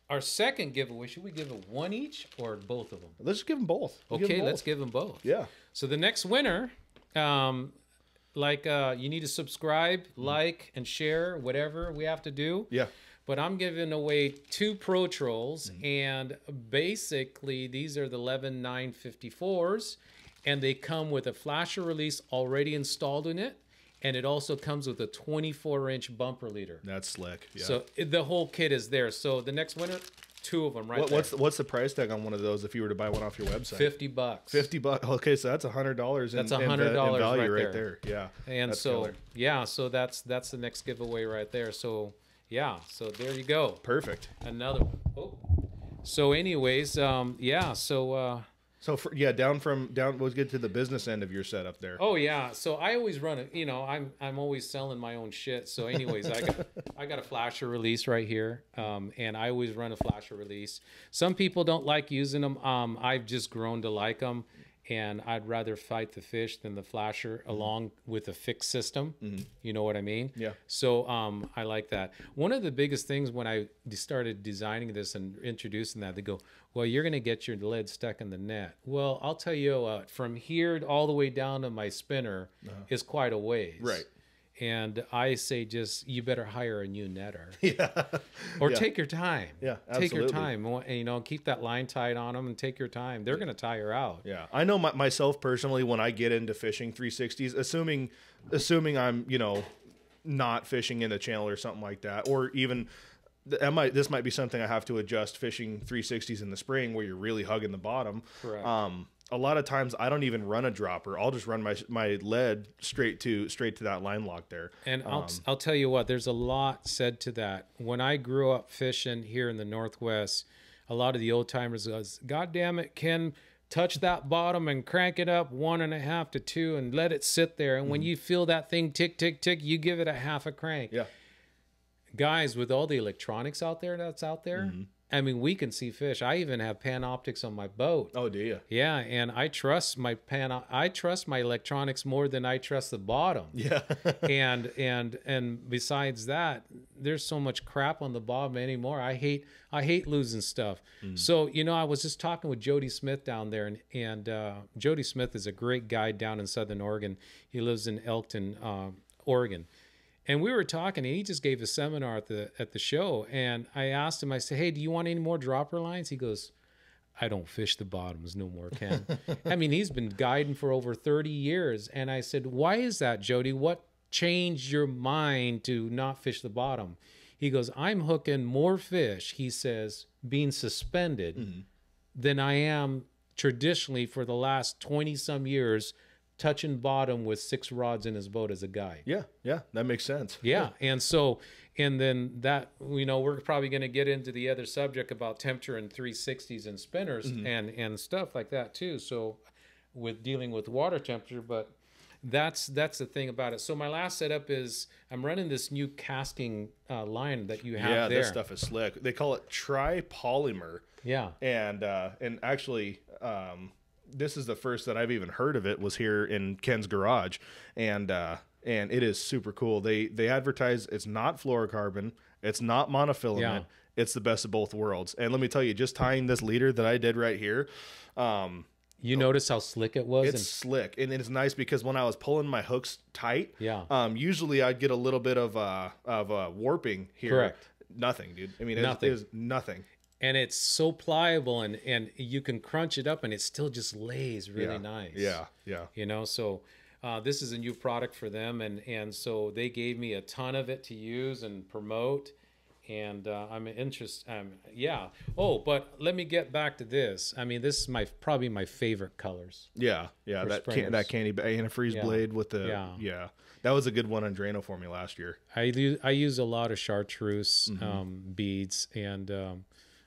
our second giveaway, should we give it one each or both of them? Let's give them both. Let's give them both. Yeah. So the next winner, you need to subscribe, like, and share, whatever we have to do. Yeah. But I'm giving away 2 Pro Trolls, and basically these are the 11-954s, and they come with a flasher release already installed in it, and it also comes with a 24-inch bumper leader. That's slick. Yeah. So the whole kit is there. So the next winner, 2 of them there. What's the price tag on one of those if you were to buy one off your website? $50. $50. Okay, so that's $100. That's $100 value right there. Yeah. And that's so killer. so that's the next giveaway right there. So so there you go. Perfect. Another one. Oh. So anyways, down. Let's get to the business end of your setup there. Oh yeah. So I always run it. You know, I'm always selling my own shit. So anyways, I got a flasher release right here, and I always run a flasher release. Some people don't like using them. I've just grown to like them, and I'd rather fight the fish than the flasher along with a fixed system. You know what I mean? Yeah. So I like that. One of the biggest things when I started designing this and introducing that, they go, well, you're going to get your lead stuck in the net. Well, I'll tell you, from here all the way down to my spinner is quite a ways. Right. And I say you better hire a new netter. Yeah. Or take your time. Yeah, absolutely. Take your time. And, you know, keep that line tight on them and take your time. They're going to tire out. Yeah. I know myself personally, when I get into fishing 360s, assuming I'm, you know, not fishing in the channel or something like that, or even this might be something I have to adjust fishing 360s in the spring where you're really hugging the bottom. Correct. A lot of times I don't even run a dropper. I'll just run my lead straight to that line lock there. And I'll tell you what, there's a lot said to that. When I grew up fishing here in the Northwest, a lot of the old timers goes, God damn it, Ken, touch that bottom and crank it up 1.5 to 2 and let it sit there. And when you feel that thing tick, tick, tick, you give it a half a crank. Yeah. Guys, with all the electronics that's out there, I mean, we can see fish. I even have Panoptics on my boat. Oh, do you? Yeah, and I trust my electronics more than I trust the bottom. Yeah. and besides that, there's so much crap on the bottom anymore. I hate losing stuff. So, you know, I was just talking with Jody Smith down there, and Jody Smith is a great guide down in Southern Oregon. He lives in Elkton, Oregon. And we were talking, and he just gave a seminar at the show. And I asked him, I said, hey, do you want any more dropper lines? He goes, I don't fish the bottoms no more, Ken. I mean, he's been guiding for over 30 years. And I said, why is that, Jody? What changed your mind to not fish the bottom? He goes, I'm hooking more fish, he says, being suspended than I am traditionally for the last 20-some years touching bottom with 6 rods in his boat as a guide. Yeah, that makes sense. Yeah, and then that, you know, we're probably going to get into the other subject about temperature and 360s and spinners and stuff like that too. So with dealing with water temperature, but that's the thing about it. So my last setup is I'm running this new casting line that you have there. This stuff is slick. They call it tri-polymer. Yeah. And actually, this is the first that I've even heard of it, was here in Ken's garage, and it is super cool. They advertise it's not fluorocarbon, it's not monofilament, it's the best of both worlds. And let me tell you, just tying this leader that I did right here, you notice how slick it was? It's slick, and it's nice because when I was pulling my hooks tight, usually I'd get a little bit of warping here. Correct. Nothing, dude. I mean, it is nothing. And it's so pliable, and you can crunch it up, and it still just lays really nice. Yeah. You know, so this is a new product for them, and so they gave me a ton of it to use and promote, and I'm interested. Oh, but let me get back to this. I mean, this is probably my favorite colors. Yeah. That candy antifreeze blade with the that was a good one on Drano for me last year. I use a lot of chartreuse beads, and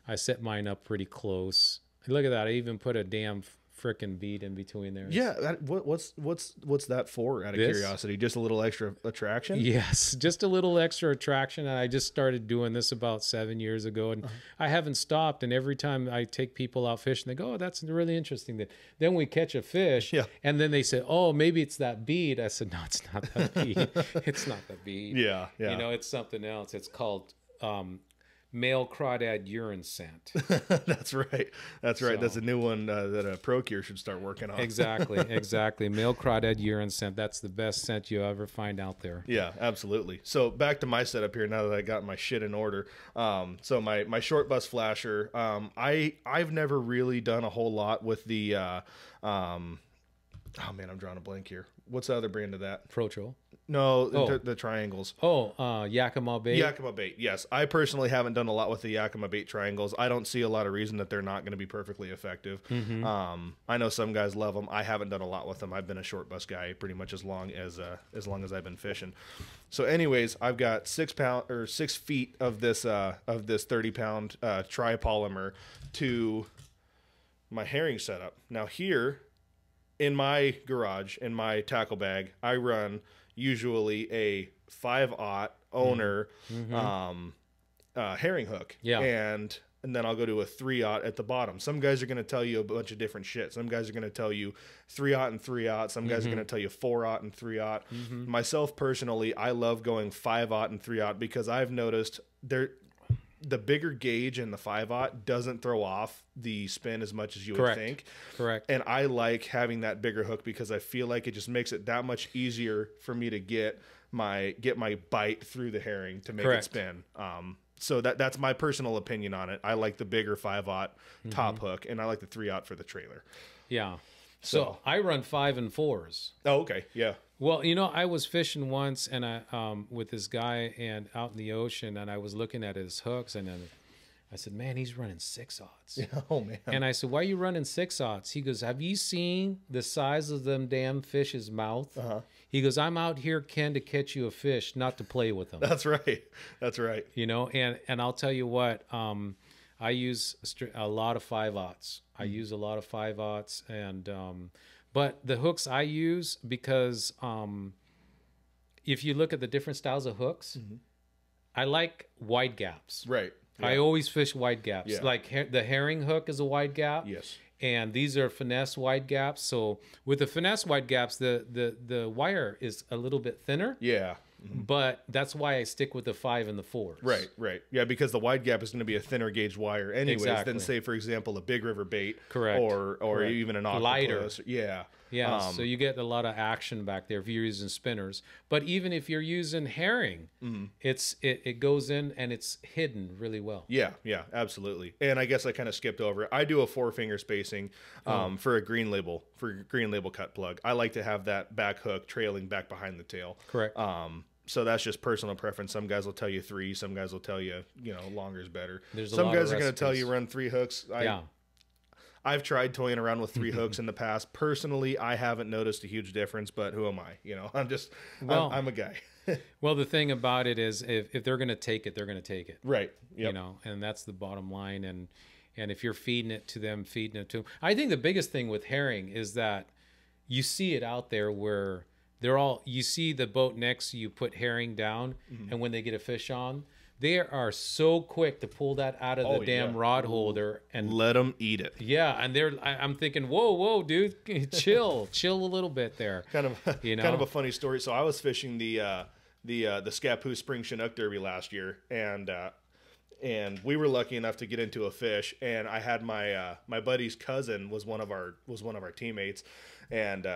I set mine up pretty close. Look at that! I even put a damn frickin' bead in between there. Yeah, what's that for? Out of curiosity, just a little extra attraction. Yes, just a little extra attraction. And I just started doing this about 7 years ago, and I haven't stopped. And every time I take people out fishing, they go, "Oh, that's really interesting." Then we catch a fish, and then they say, "Oh, maybe it's that bead." I said, "No, it's not that bead. It's not that bead. Yeah. You know, it's something else. It's called." Male crawdad urine scent. That's right. That's a new one that a Procure should start working on. Exactly. Male crawdad urine scent. That's the best scent you'll ever find out there. Yeah, absolutely. So back to my setup here now that I got my shit in order. So my short bus flasher, I've never really done a whole lot with the oh man, I'm drawing a blank here. What's the other brand of that? Pro-Troll. No, the triangles. Yakima bait. Yakima bait, yes. I personally haven't done a lot with the Yakima bait triangles. I don't see a lot of reason that they're not going to be perfectly effective. I know some guys love them. I haven't done a lot with them. I've been a short bus guy pretty much as long as I've been fishing. So, anyways, I've got 6 feet of this 30-pound tri-polymer to my herring setup. Now here in my garage, in my tackle bag, I run usually a 5/0 owner herring hook. Yeah. And then I'll go to a 3/0 at the bottom. Some guys are going to tell you a bunch of different shit. Some guys are going to tell you 3/0 and 3/0. Some guys are going to tell you 4/0 and 3/0. Myself personally, I love going 5/0 and 3/0 because I've noticed the bigger gauge in the 5/0 doesn't throw off the spin as much as you would think. Correct. And I like having that bigger hook because I feel like it just makes it that much easier for me to get my bite through the herring to make it spin. So that's my personal opinion on it. I like the bigger 5/0 top hook, and I like the 3/0 for the trailer. Yeah. So I run 5 and 4s. Oh, okay. Yeah. Well, you know, I was fishing once and with this guy and out in the ocean, and I was looking at his hooks, and then I said, "Man, he's running 6/0." Oh man. And I said, "Why are you running 6/0?" He goes, "Have you seen the size of them damn fish's mouth?" He goes, "I'm out here, Ken, to catch you a fish, not to play with them." That's right. You know, and I'll tell you what, I use a lot of 5/0s. I use a lot of 5/0s, and but the hooks I use, because if you look at the different styles of hooks, I like wide gaps. Right. I always fish wide gaps. Yeah. Like the herring hook is a wide gap. Yes. And these are finesse wide gaps. So with the finesse wide gaps, the wire is a little bit thinner. Yeah. But that's why I stick with the 5 and the 4s. Right. Yeah, because the wide gap is going to be a thinner gauge wire anyways Exactly. than, say, for example, a big river bait. Correct. Or Correct. even an octopus. Lighter. Yeah. Yeah, so you get a lot of action back there if you're using spinners. But even if you're using herring, it goes in and it's hidden really well. Yeah, absolutely. And I guess I kind of skipped over it. I do a 4-finger spacing for a green label cut plug. I like to have that back hook trailing back behind the tail. Correct. So that's just personal preference. Some guys will tell you 3. Some guys will tell you, longer is better. There's a some lot guys of are going to tell recipes. you run 3 hooks. Yeah. I've tried toying around with 3 hooks in the past. Personally, I haven't noticed a huge difference, but who am I? I'm a guy. Well, the thing about it is if they're going to take it, they're going to take it. Right. Yep. And that's the bottom line. And if you're feeding it to them, I think the biggest thing with herring is that you see it out there where you see the boat next to you put herring down, and when they get a fish on, they are so quick to pull that out of the damn rod holder and let them eat it. Yeah, and I'm thinking, whoa, dude, chill a little bit there. Kind of a funny story. So I was fishing the Scappoose Spring Chinook Derby last year, and we were lucky enough to get into a fish. And I had my buddy's cousin was one of our teammates, and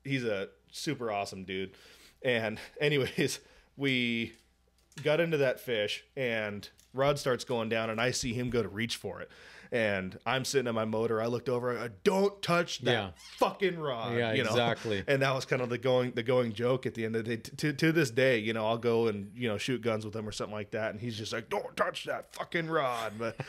he's a super awesome dude. And anyways, we got into that fish and rod starts going down and I see him go to reach for it. And I'm sitting at my motor. I looked over. I don't touch that fucking rod. Yeah, exactly. And that was kind of the going joke at the end of the day. To this day, I'll go and shoot guns with him or something like that. And he's just like, "Don't touch that fucking rod." But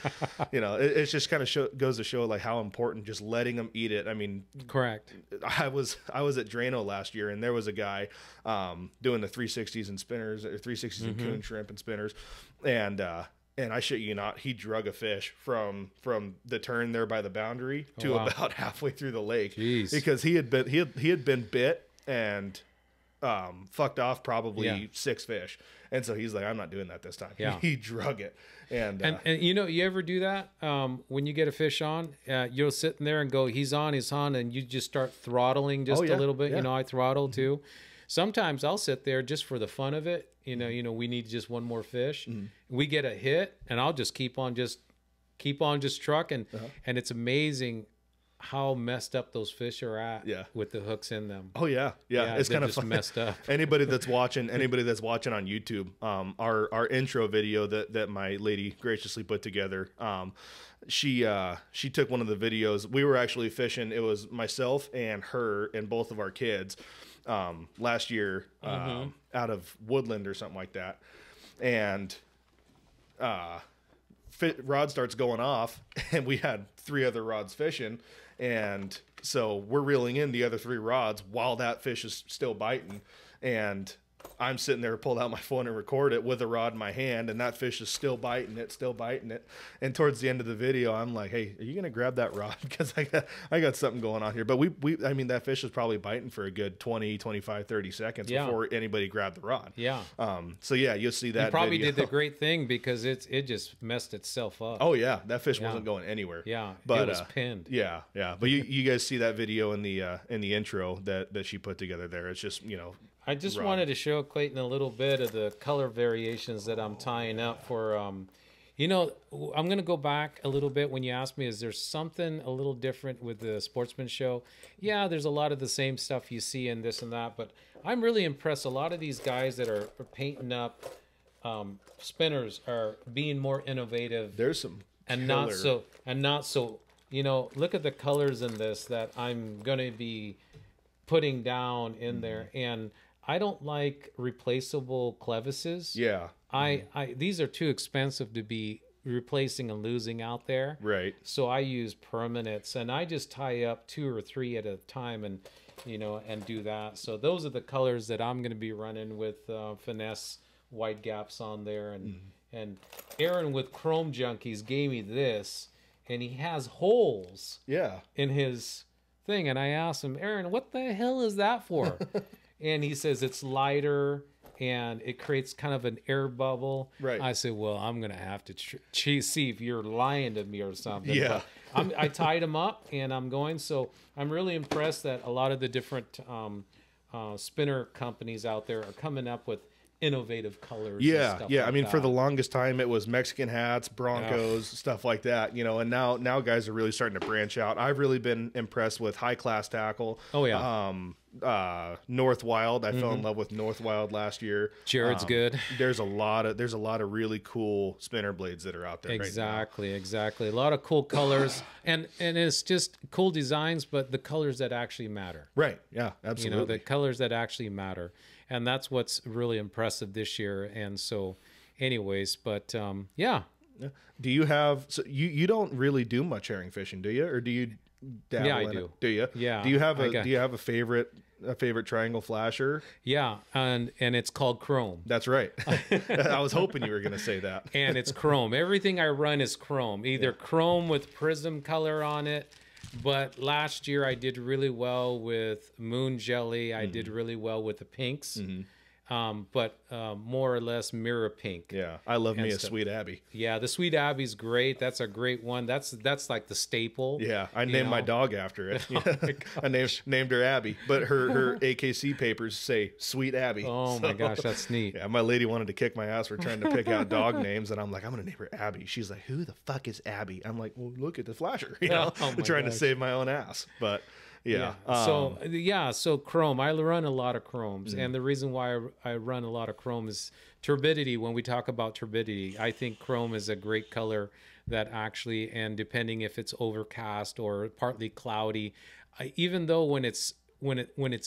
it's just kind of goes to show like how important just letting them eat it. I mean, correct. I was at Drano last year, and there was a guy doing the 360s and spinners, or 360s and coon shrimp and spinners, and I shit you not, he drug a fish from the turn there by the boundary to about halfway through the lake. Jeez. Because he had been bit and fucked off probably 6 fish. And so he's like, I'm not doing that this time. Yeah. He drug it. And you ever do that when you get a fish on, you'll sit in there and go, he's on, and you just start throttling just a little bit. Yeah. I throttle too. Sometimes I'll sit there just for the fun of it. We need just one more fish. We get a hit, and I'll just keep on trucking. And it's amazing how messed up those fish are at with the hooks in them. Oh yeah. It's kind of just messed up. Anybody that's watching on YouTube, our intro video that my lady graciously put together, she took one of the videos. We were actually fishing. It was myself and her and both of our kids last year out of Woodland or something like that, and rod starts going off, and we had 3 other rods fishing, and so we're reeling in the other 3 rods while that fish is still biting, and I'm sitting there, pulled out my phone and record it with a rod in my hand, and that fish is still biting it. And towards the end of the video, I'm like, "Hey, are you gonna grab that rod? Because I got something going on here." But I mean, that fish was probably biting for a good 20, 25, 30 seconds before anybody grabbed the rod. Yeah. So yeah, you'll see that. You probably video. did the great thing because it just messed itself up. Oh yeah, that fish wasn't going anywhere. Yeah, but it was pinned. Yeah. But you guys see that video in the intro that she put together there. It's just I just wanted to show Clayton a little bit of the color variations that I'm tying up for. I'm going to go back a little bit when you asked me, is there something a little different with the Sportsman Show? Yeah, there's a lot of the same stuff you see in this and that, but I'm really impressed. A lot of these guys that are painting up spinners are being more innovative. There's some not so. Look at the colors in this that I'm going to be putting down in there, and I don't like replaceable clevises. Yeah. These are too expensive to be replacing and losing out there. Right. So I use permanents, and I just tie up 2 or 3 at a time and do that. So those are the colors that I'm going to be running with finesse wide gaps on there. And Aaron with Chrome Junkies gave me this, and he has holes in his thing. And I asked him, Aaron, what the hell is that for? And he says it's lighter and it creates kind of an air bubble. Right. I said, well, I'm gonna have to see if you're lying to me or something. Yeah. But I tied them up, and I'm going. So I'm really impressed that a lot of the different spinner companies out there are coming up with innovative colors. Yeah, and stuff yeah. like I mean, for that. the longest time, it was Mexican hats, Broncos, stuff like that. You know, and now guys are really starting to branch out. I've really been impressed with high class tackle. Oh yeah. North Wild. I fell in love with North Wild last year. Jared's good. There's a lot of really cool spinner blades that are out there. Exactly. A lot of cool colors, and it's just cool designs, but the colors that actually matter. Right. Yeah. Absolutely. You know, the colors that actually matter. And that's what's really impressive this year. And so, anyways, but yeah. Do you have? So you don't really do much herring fishing, do you? Or do you? Dabble Yeah, I in do. It? Do you? Yeah. Do you have a favorite triangle flasher? Yeah, and it's called Chrome. That's right. I was hoping you were going to say that. And it's Chrome. Everything I run is Chrome. Either Chrome with prism color on it. But last year I did really well with Moon Jelly. I did really well with the pinks. But more or less mirror pink. Yeah, I love me a stuff. Sweet Abby. Yeah, the Sweet Abby's great. That's a great one. That's like the staple. Yeah, I named my dog after it. I named her Abby, but her AKC papers say Sweet Abby. Oh my gosh, that's neat. Yeah, my lady wanted to kick my ass for trying to pick out dog names, and I'm like, I'm gonna name her Abby. She's like, who the fuck is Abby? I'm like, well, look at the flasher. You know, Oh my trying to gosh. save my own ass, but. Yeah. So Chrome. I run a lot of Chromes, and the reason why I run a lot of Chrome is turbidity. When we talk about turbidity, I think Chrome is a great color that actually, and depending if it's overcast or partly cloudy, even though when it's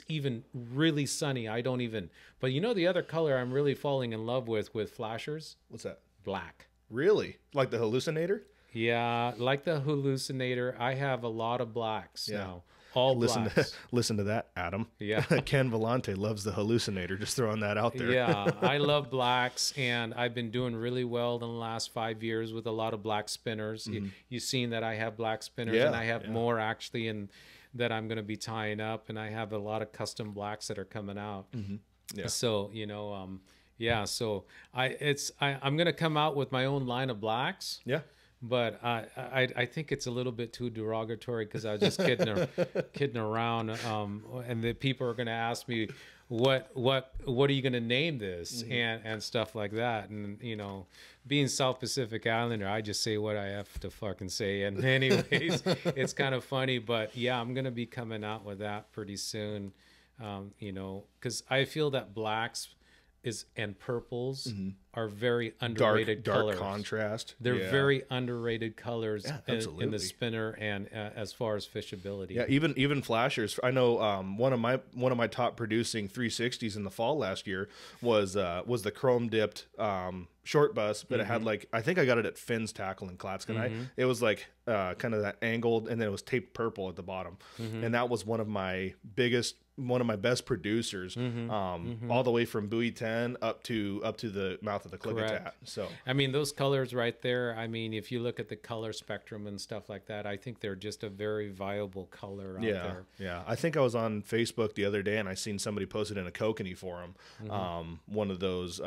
even really sunny, I don't even. But you know the other color I'm really falling in love with flashers? What's that? Black. Really? Like the hallucinator? Yeah, like the hallucinator. I have a lot of blacks now. All blacks. Listen to that, Adam. Yeah. Ken Vilante loves the hallucinator. Just throwing that out there. Yeah, I love blacks, and I've been doing really well in the last 5 years with a lot of black spinners. You've seen that I have black spinners, and I have more actually, and that I'm going to be tying up, and I have a lot of custom blacks that are coming out. Yeah. So so I'm going to come out with my own line of blacks. Yeah. But I think it's a little bit too derogatory because I was just kidding around, and the people are going to ask me what are you going to name this and stuff like that, and you know, being South Pacific Islander, I just say what I have to fucking say, and anyways, it's kind of funny, but yeah, I'm going to be coming out with that pretty soon, you know, because I feel that blacks and purples are very underrated colors. Dark contrast. They're very underrated colors in the absolutely. spinner and as far as fishability. Yeah, even flashers. I know one of my top producing 360s in the fall last year was the chrome dipped short bus, but it had like, I think I got it at Finn's Tackle in Clatskanie. It was like kind of that angled, and then it was taped purple at the bottom, and that was one of my best producers, all the way from buoy 10 up to the mouth of the Klickitat. So I mean, those colors right there, I mean, if you look at the color spectrum and stuff like that, I think they're just a very viable color out there. Yeah. I think I was on Facebook the other day and I seen somebody posted in a kokanee forum, one of those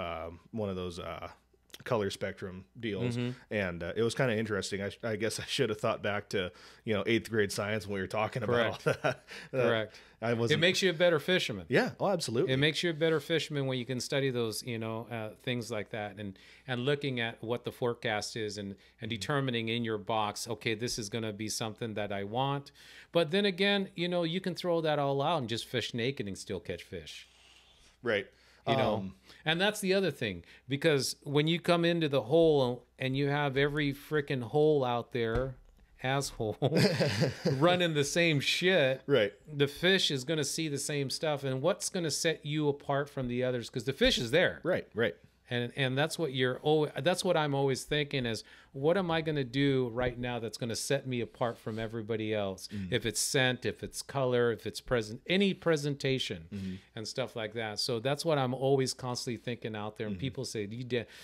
color spectrum deals, and it was kind of interesting. I guess I should have thought back to 8th grade science when we were talking about all that. Correct. It makes you a better fisherman. Yeah. Oh, absolutely. It makes you a better fisherman when you can study those, things like that, and looking at what the forecast is and determining in your box, okay, this is going to be something that I want. But then again, you can throw that all out and just fish naked and still catch fish. Right. And that's the other thing, because when you come into the hole and you have every freaking hole out there, asshole, running the same shit, right? The fish is going to see the same stuff, and what's going to set you apart from the others? Because the fish is there, right. And that's what I'm always thinking is, what am I going to do right now that's going to set me apart from everybody else? If it's scent, if it's color, if it's any presentation and stuff like that. So that's what I'm always constantly thinking out there. And people say,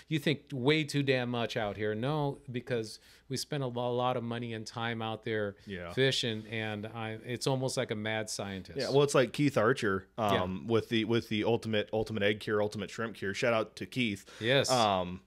you think way too damn much out here. No, because we spend a lot of money and time out there fishing, and it's almost like a mad scientist. Yeah, well, it's like Keith Archer with the ultimate egg cure, ultimate shrimp cure. Shout out to Keith. Yes.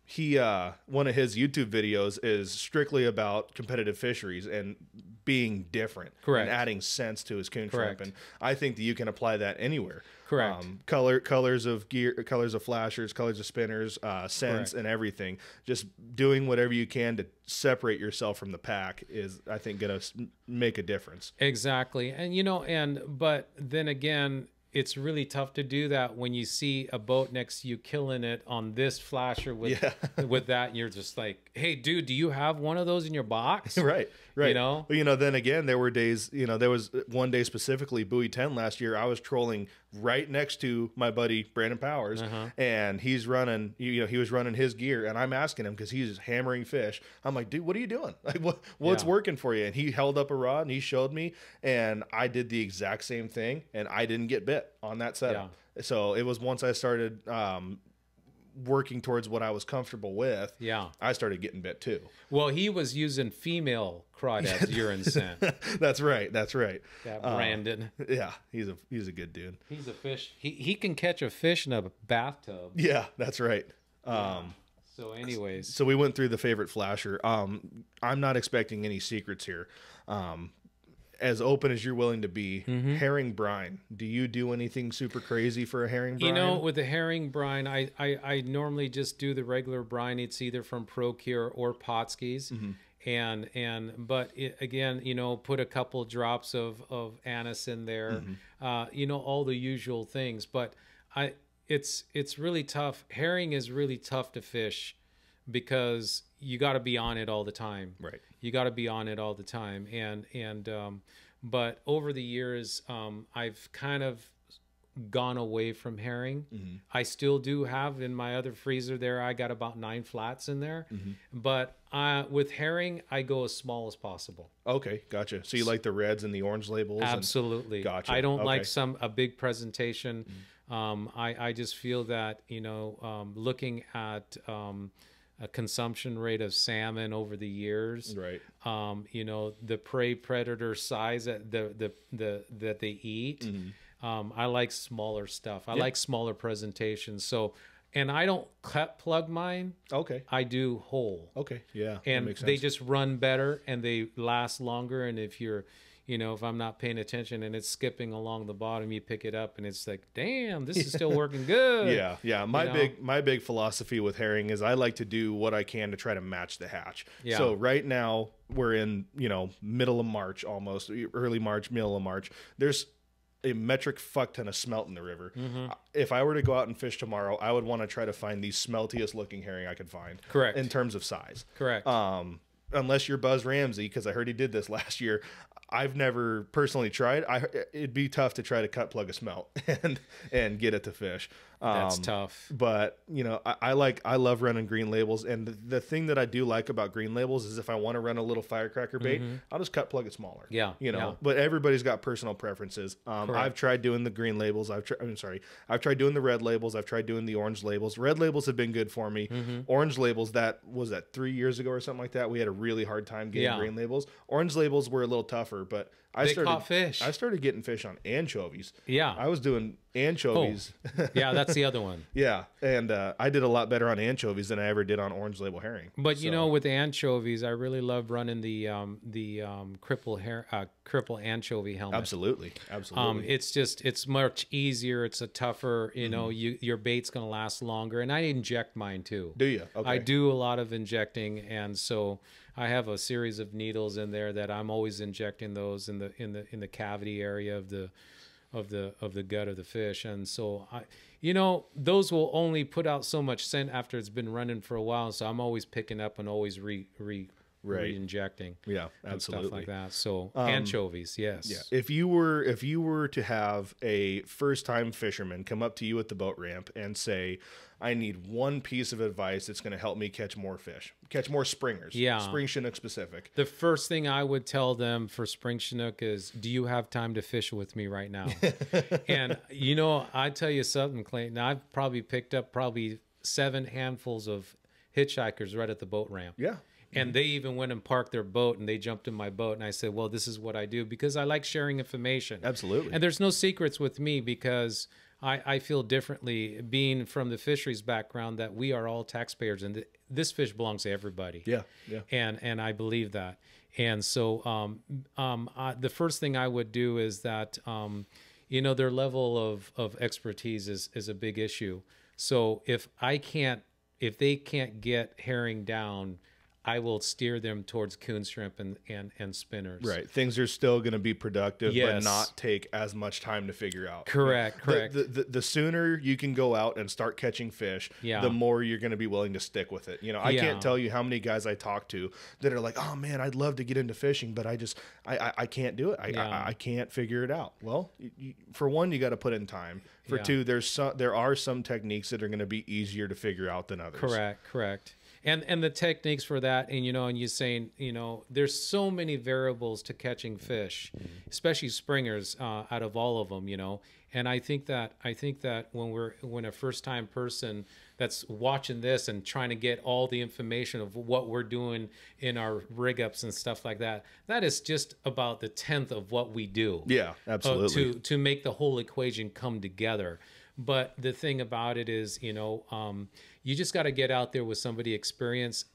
He one of his YouTube videos is strictly about competitive fisheries and being different. Correct. And adding sense to his coon Correct. shrimp, and I think that you can apply that anywhere. Correct. Colors of gear, colors of flashers, colors of spinners, scents, and everything. Just doing whatever you can to separate yourself from the pack is, I think, going to make a difference. Exactly. And but then again, it's really tough to do that when you see a boat next to you killing it on this flasher with that, and you're just like, hey, dude, do you have one of those in your box? Right. Well, then again, there were days, there was one day specifically, Buoy 10 last year, I was trolling right next to my buddy Brandon Powers, and he's running, he was running his gear, and I'm asking him because he's hammering fish. I'm like, dude, what are you doing? Like, what's working for you? And he held up a rod and he showed me, and I did the exact same thing, and I didn't get bit on that setup. So it was once I started working towards what I was comfortable with, I started getting bit too. Well, he was using female crawdad as urine scent. That's right. That Brandon. Yeah, he's a good dude. He's a fish. He can catch a fish in a bathtub. Yeah, that's right. So anyways. So we went through the favorite flasher. I'm not expecting any secrets here. As open as you're willing to be, herring brine. Do you do anything super crazy for a herring brine? With the herring brine, I normally just do the regular brine. It's either from Procure or Potskis. But again, put a couple drops of anise in there, all the usual things. But it's really tough. Herring is really tough to fish because you got to be on it all the time. Right. You got to be on it all the time. But over the years, I've kind of gone away from herring. I still do have in my other freezer there, I got about 9 flats in there. But with herring, I go as small as possible. Okay, gotcha. So you like the reds and the orange labels? Absolutely. Gotcha. I don't like a big presentation. I just feel that, looking at a consumption rate of salmon over the years, right? The prey predator size that that they eat. I like smaller stuff. I like smaller presentations. So, and I don't cut plug mine. Okay. I do whole. Okay. Yeah. And they just run better and they last longer. And if you're, if I'm not paying attention and it's skipping along the bottom, you pick it up and it's like, damn, this is still working good. Yeah. My big philosophy with herring is I like to do what I can to try to match the hatch. Yeah. So right now we're in, middle of March, almost early March, middle of March. There's a metric fuck ton of smelt in the river. If I were to go out and fish tomorrow, I would want to try to find the smeltiest looking herring I could find. Correct. In terms of size. Correct. Unless you're Buzz Ramsey, because I heard he did this last year. I've never personally tried. It'd be tough to try to cut plug a smelt and get it to fish. That's tough. But I love running green labels, and the thing that I do like about green labels is if I want to run a little firecracker bait, I'll just cut plug it smaller. Yeah. But everybody's got personal preferences. I've tried doing the green labels. I've tried doing the red labels. I've tried doing the orange labels. Red labels have been good for me. Orange labels, that 3 years ago or something like that. We had a really hard time getting green labels. Orange labels were a little tougher, but I started getting fish on anchovies. Yeah. I was doing anchovies. Oh. Yeah, that's the other one. Yeah, and I did a lot better on anchovies than I ever did on orange label herring. But with anchovies, I really love running the cripple anchovy helmet. Absolutely. It's much easier. It's a tougher. Your bait's gonna last longer, and I inject mine too. Do you? Okay. I do a lot of injecting, and so I have a series of needles in there that I'm always injecting those in the cavity area of the gut of the fish. And so those will only put out so much scent after it's been running for a while. So I'm always picking up and always re-injecting. Yeah, absolutely. Stuff like that. So anchovies, yes. Yeah. If you were to have a first-time fisherman come up to you at the boat ramp and say, I need one piece of advice that's going to help me catch more fish, catch more springers. Yeah. Spring Chinook specific. The first thing I would tell them for spring Chinook is, do you have time to fish with me right now? And, I tell you something, Clayton, I've probably picked up 7 handfuls of hitchhikers right at the boat ramp. Yeah. And they even went and parked their boat and they jumped in my boat. And I said, well, this is what I do because I like sharing information. Absolutely. And there's no secrets with me because I feel differently being from the fisheries background that we are all taxpayers and this fish belongs to everybody. Yeah. Yeah. And I believe that. And so the first thing I would do is that, their level of expertise is a big issue. So if they can't get herring down, I will steer them towards coon shrimp and spinners. Right. Things are still going to be productive, Yes. but not take as much time to figure out. Correct. The sooner you can go out and start catching fish, Yeah. the more you're going to be willing to stick with it. I Yeah. can't tell you how many guys I talk to that are like, oh man, I'd love to get into fishing, but I can't do it. I can't figure it out. Well, for one, you got to put in time. For Yeah. two, there are some techniques that are going to be easier to figure out than others. Correct. And the techniques for that, and you're saying, there's so many variables to catching fish, especially springers, out of all of them, And I think that when a first time person that's watching this and trying to get all the information of what we're doing in our rig ups and stuff like that, that is just about the 10th of what we do. Yeah, absolutely. To make the whole equation come together. But the thing about it is, you just got to get out there with somebody experienced,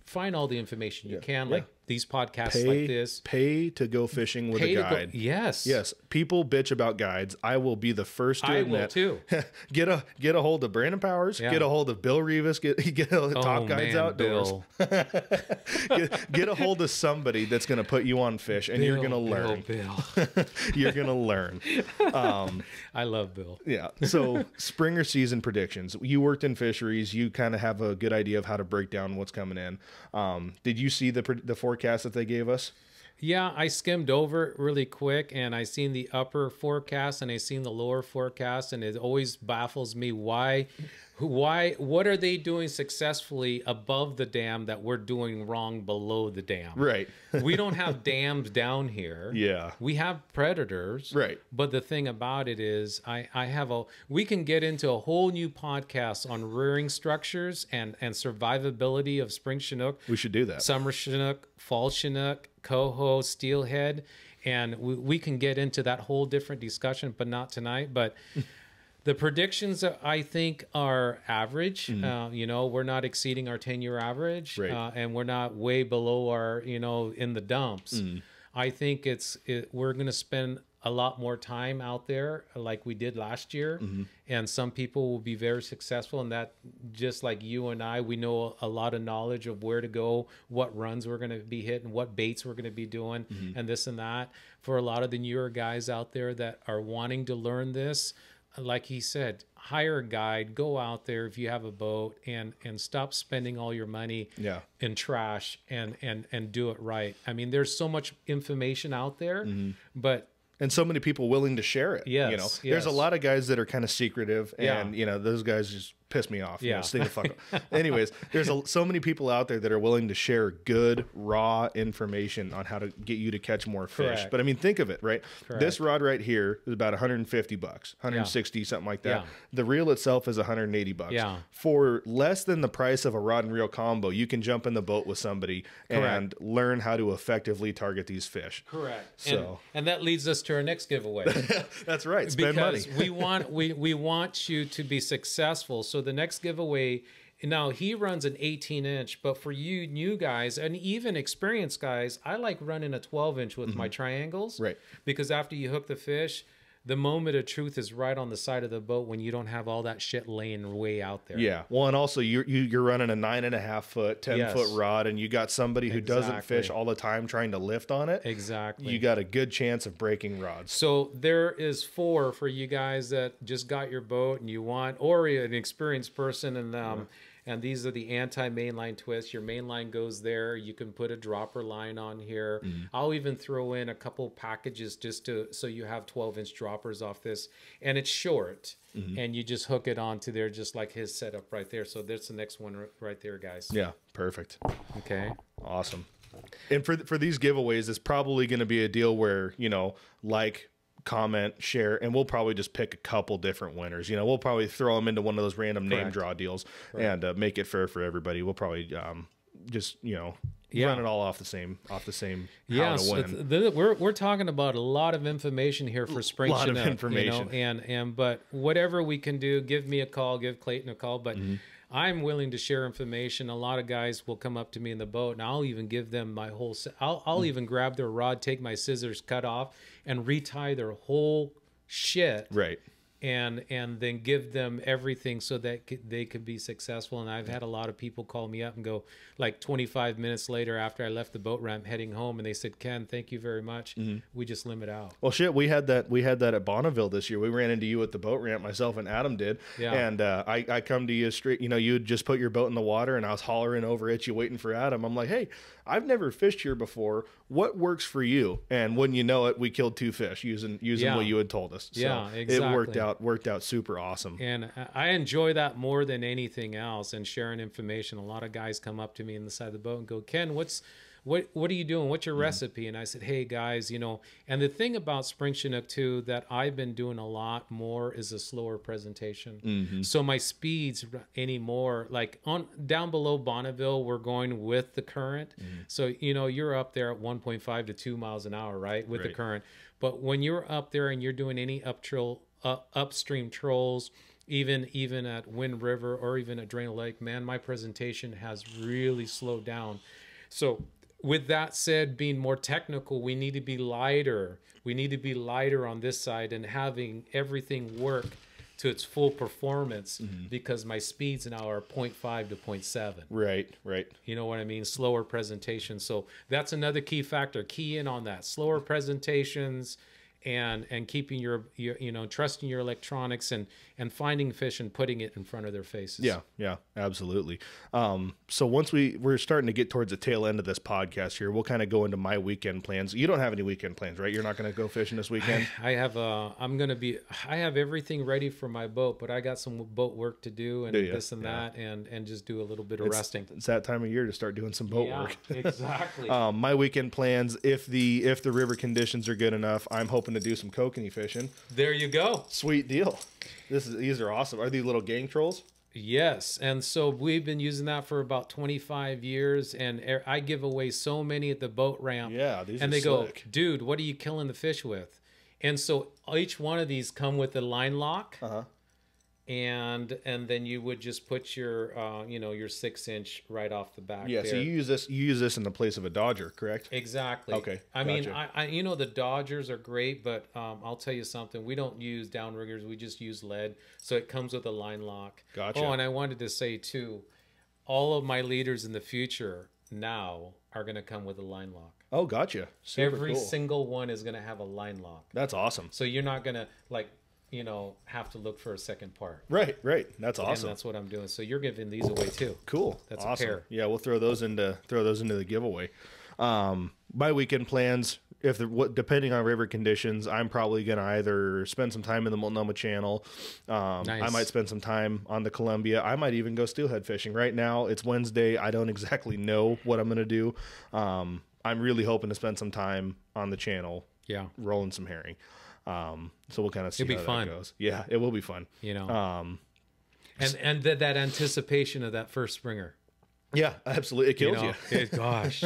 find all the information you can, like these podcasts like this. Pay to go fishing with a guide. Yes. People bitch about guides. I will be the first to admit. I will too. Get a hold of Brandon Powers. Yeah. Get a hold of Bill Rivas. Get Top Guides Outdoors. get a hold of somebody that's going to put you on fish, and you're going to learn. Bill. You're going to learn. I love Bill. Yeah. So springer season predictions. You worked in fisheries. You kind of have a good idea of how to break down what's coming in. Did you see the forecast that they gave us? Yeah, I skimmed over it really quick, and I seen the upper forecast and I seen the lower forecast, and it always baffles me why, what are they doing successfully above the dam that we're doing wrong below the dam? Right. We don't have dams down here. Yeah. We have predators. Right. But the thing about it is we can get into a whole new podcast on rearing structures and survivability of spring Chinook. We should do that. Summer Chinook, fall Chinook, coho, steelhead, and we can get into that whole different discussion, but not tonight. But the predictions, I think, are average. We're not exceeding our 10-year average, Right. and we're not way below our, in the dumps. I think we're going to spend a lot more time out there like we did last year. And some people will be very successful in that, just like you and I, we know a lot of knowledge of where to go, what runs we're going to be hitting, what baits we're going to be doing, and this and that. For a lot of the newer guys out there that are wanting to learn this, like he said, hire a guide, go out there if you have a boat, and stop spending all your money in trash and do it right. I mean, there's so much information out there, but and so many people willing to share it. Yes, There's a lot of guys that are kind of secretive, and those guys just piss me off. Stay the fuck up. Anyways, there's so many people out there that are willing to share good raw information on how to get you to catch more fish. Correct. But I mean, think of it, right? Correct. This rod right here is about $150, 160, something like that. Yeah. The reel itself is $180. Yeah. For less than the price of a rod and reel combo, you can jump in the boat with somebody and learn how to effectively target these fish. Correct. So and that leads us to our next giveaway. That's right. Spend money. Because we want you to be successful. So the next giveaway, now he runs an 18-inch, but for you new guys and even experienced guys, I like running a 12-inch with my triangles. Right. Because after you hook the fish, the moment of truth is right on the side of the boat when you don't have all that shit laying way out there. Yeah. Well, and also you're running a 9.5 foot, 10-foot rod, and you got somebody who doesn't fish all the time trying to lift on it. Exactly. You got a good chance of breaking rods. So there is 4 for you guys that just got your boat and you want, or an experienced person, and these are the anti-mainline twists. Your mainline goes there. You can put a dropper line on here. I'll even throw in a couple packages so you have 12-inch droppers off this. And it's short. And you just hook it onto there just like his setup right there. So that's the next one right there, guys. Yeah, perfect. Okay. Awesome. And for these giveaways, it's probably going to be a deal where, comment, share, and we'll probably just pick a couple different winners. We'll probably throw them into one of those random name draw deals and make it fair for everybody. We'll probably just Yeah. run it all off the same Yeah, how to so win. we're talking about a lot of information here for spring lot of Chinook, information. But whatever we can do, give me a call, give Clayton a call. But Mm-hmm. I'm willing to share information. A lot of guys will come up to me in the boat, and I'll even give them my whole. I'll even grab their rod, take my scissors, cut off, and retie their whole shit. Right. And then give them everything so that they could be successful. And I've had a lot of people call me up and go, like 25 minutes later after I left the boat ramp heading home, and they said, Ken, thank you very much. We just limit out. Well, shit, we had that at Bonneville this year. We ran into you at the boat ramp, myself and Adam did. Yeah. And I come to you straight, you had just put your boat in the water, and I was hollering over at you waiting for Adam. I'm like, hey, I've never fished here before. What works for you? And when you know it, we killed 2 fish using what you had told us. So Yeah, exactly. It worked out super awesome. And I enjoy that more than anything else, and sharing information. A lot of guys come up to me in the side of the boat and go, Ken, what are you doing? What's your recipe? And I said, hey guys, and the thing about spring Chinook too that I've been doing a lot more is a slower presentation. So my speeds anymore, like on down below Bonneville, we're going with the current. So you're up there at 1.5 to 2 miles an hour, right, with the current. But when you're up there and you're doing any upstream trolls, even at Wind River or even at Drain Lake, man, my presentation has really slowed down. So with that said, being more technical, we need to be lighter. We need to be lighter on this side and having everything work to its full performance, because my speeds now are 0.5 to 0.7. Right. You know what I mean? Slower presentation. So that's another key factor. Key in on that. Slower presentations and keeping your trusting your electronics and finding fish and putting it in front of their faces. Yeah, absolutely. So once we're starting to get towards the tail end of this podcast here, we'll kind of go into my weekend plans. You don't have any weekend plans, right? You're not going to go fishing this weekend? I have everything ready for my boat, but I got some boat work to do and this and that, and just do a little bit of resting. It's that time of year to start doing some boat work. Exactly. My weekend plans, if the river conditions are good enough, I'm hoping to do some kokanee fishing. There you go. Sweet deal. These are awesome. Are these little gang trolls? Yes, and so we've been using that for about 25 years, and I give away so many at the boat ramp. Yeah, these and are they slick. go, dude, what are you killing the fish with? And so each one of these come with a line lock, and then you would just put your your 6-inch right off the back. Yeah, there. so you use this in the place of a Dodger, correct? Exactly. Okay, I mean, gotcha. the Dodgers are great, but I'll tell you something. We don't use downriggers. We just use lead. So it comes with a line lock. Gotcha. Oh, and I wanted to say too, all of my leaders in the future now are going to come with a line lock. Oh, gotcha. Super Every cool. single one is going to have a line lock. That's awesome. So you're not going to have to look for a second part. Right. That's awesome. And that's what I'm doing. So you're giving these away too. Cool. That's awesome. a pair. Yeah, we'll throw those into the giveaway. My weekend plans, depending on river conditions, I'm probably gonna either spend some time in the Multnomah Channel. Nice. I might spend some time on the Columbia. I might even go steelhead fishing. Right now, it's Wednesday. I don't exactly know what I'm gonna do. I'm really hoping to spend some time on the channel. Yeah. Rolling some herring. So we'll kind of see It'll be how fun. that goes. Yeah, it will be fun. And that anticipation of that first springer. Yeah, absolutely. It kills you. Gosh.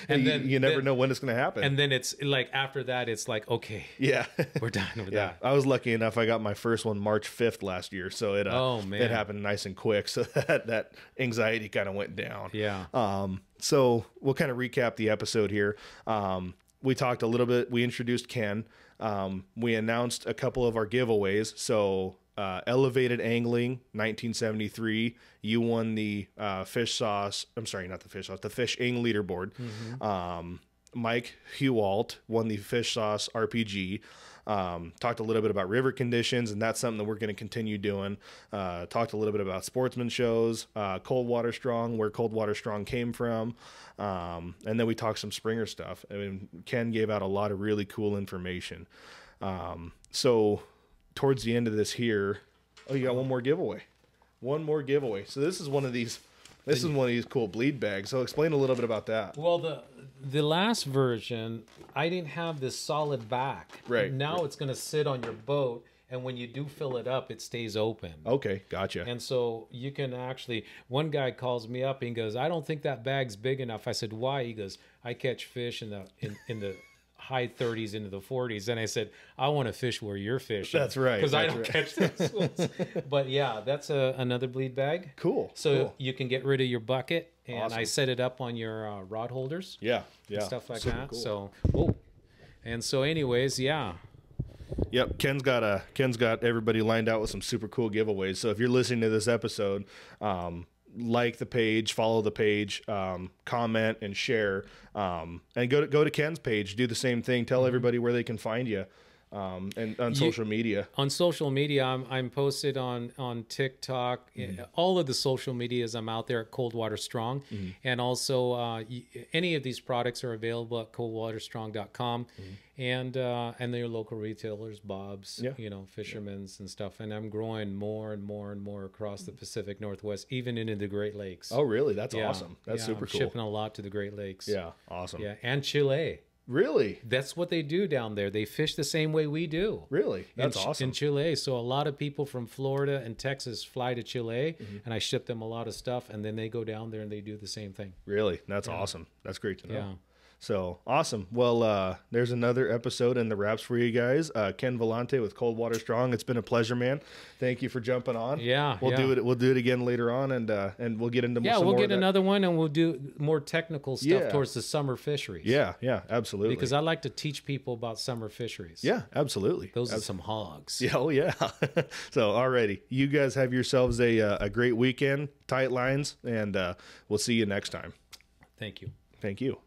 And then you never know when it's going to happen. And then it's like after that, it's like, okay, yeah, we're done with that. I was lucky enough. I got my first one March 5th last year, so it it happened nice and quick. So that anxiety kind of went down. Yeah. So we'll kind of recap the episode here. We talked a little bit. We introduced Ken. We announced a couple of our giveaways. So Elevated Angling 1973, you won the fish sauce. I'm sorry, not the fish sauce, the fish ang leaderboard. Mike Hewalt won the fish sauce RPG. Talked a little bit about river conditions, and that's something that we're going to continue doing. Talked a little bit about sportsman shows, Coldwater Strong, where Coldwater Strong came from. And then we talked some Springer stuff. I mean, Ken gave out a lot of really cool information. So towards the end of this here, you got one more giveaway. So this is one of these cool bleed bags. So explain a little bit about that. Well, the last version, I didn't have this solid back. Right. Now it's going to sit on your boat, and when you do fill it up, it stays open. Okay, gotcha. And so you can actually, one guy calls me up and goes, I don't think that bag's big enough. I said, why? He goes, I catch fish in the high 30s into the 40s. And I said, I want to fish where you're fishing. That's right. Because I don't catch those ones. But yeah, that's another bleed bag. Cool. So cool. you can get rid of your bucket, and Awesome. I set it up on your rod holders. Yeah. And stuff like Super that. cool. So, whoa. And so anyways, yeah. Yep, Ken's got everybody lined out with some super cool giveaways. So if you're listening to this episode, like the page, follow the page, comment and share, and go to Ken's page. Do the same thing. Tell everybody where they can find you, and on social media. On social media, I'm posted on TikTok. All of the social medias, I'm out there at Coldwater Strong, and also any of these products are available at coldwaterstrong.com, and their local retailers, Bob's, Fisherman's and stuff. And I'm growing more and more and more across the Pacific Northwest, even into the Great Lakes. Oh, really? That's awesome. That's super I'm cool. shipping a lot to the Great Lakes. Yeah, awesome. Yeah, and Chile. Really? That's what they do down there. They fish the same way we do. Really? That's awesome. In Chile. So a lot of people from Florida and Texas fly to Chile, and I ship them a lot of stuff, and then they go down there and they do the same thing. Really? That's awesome. That's great to know. Yeah. So awesome. Well, there's another episode in the wraps for you guys. Ken Vilante with Coldwater Strong. It's been a pleasure, man. Thank you for jumping on. Yeah, we'll do it. We'll do it again later on, and we'll get into we'll more get another one, and we'll do more technical stuff Yeah. towards the summer fisheries. Yeah, absolutely. Because I like to teach people about summer fisheries. Yeah, absolutely. Those are some hogs. Yeah, oh yeah. So, alrighty, you guys have yourselves a great weekend. Tight lines, and we'll see you next time. Thank you. Thank you.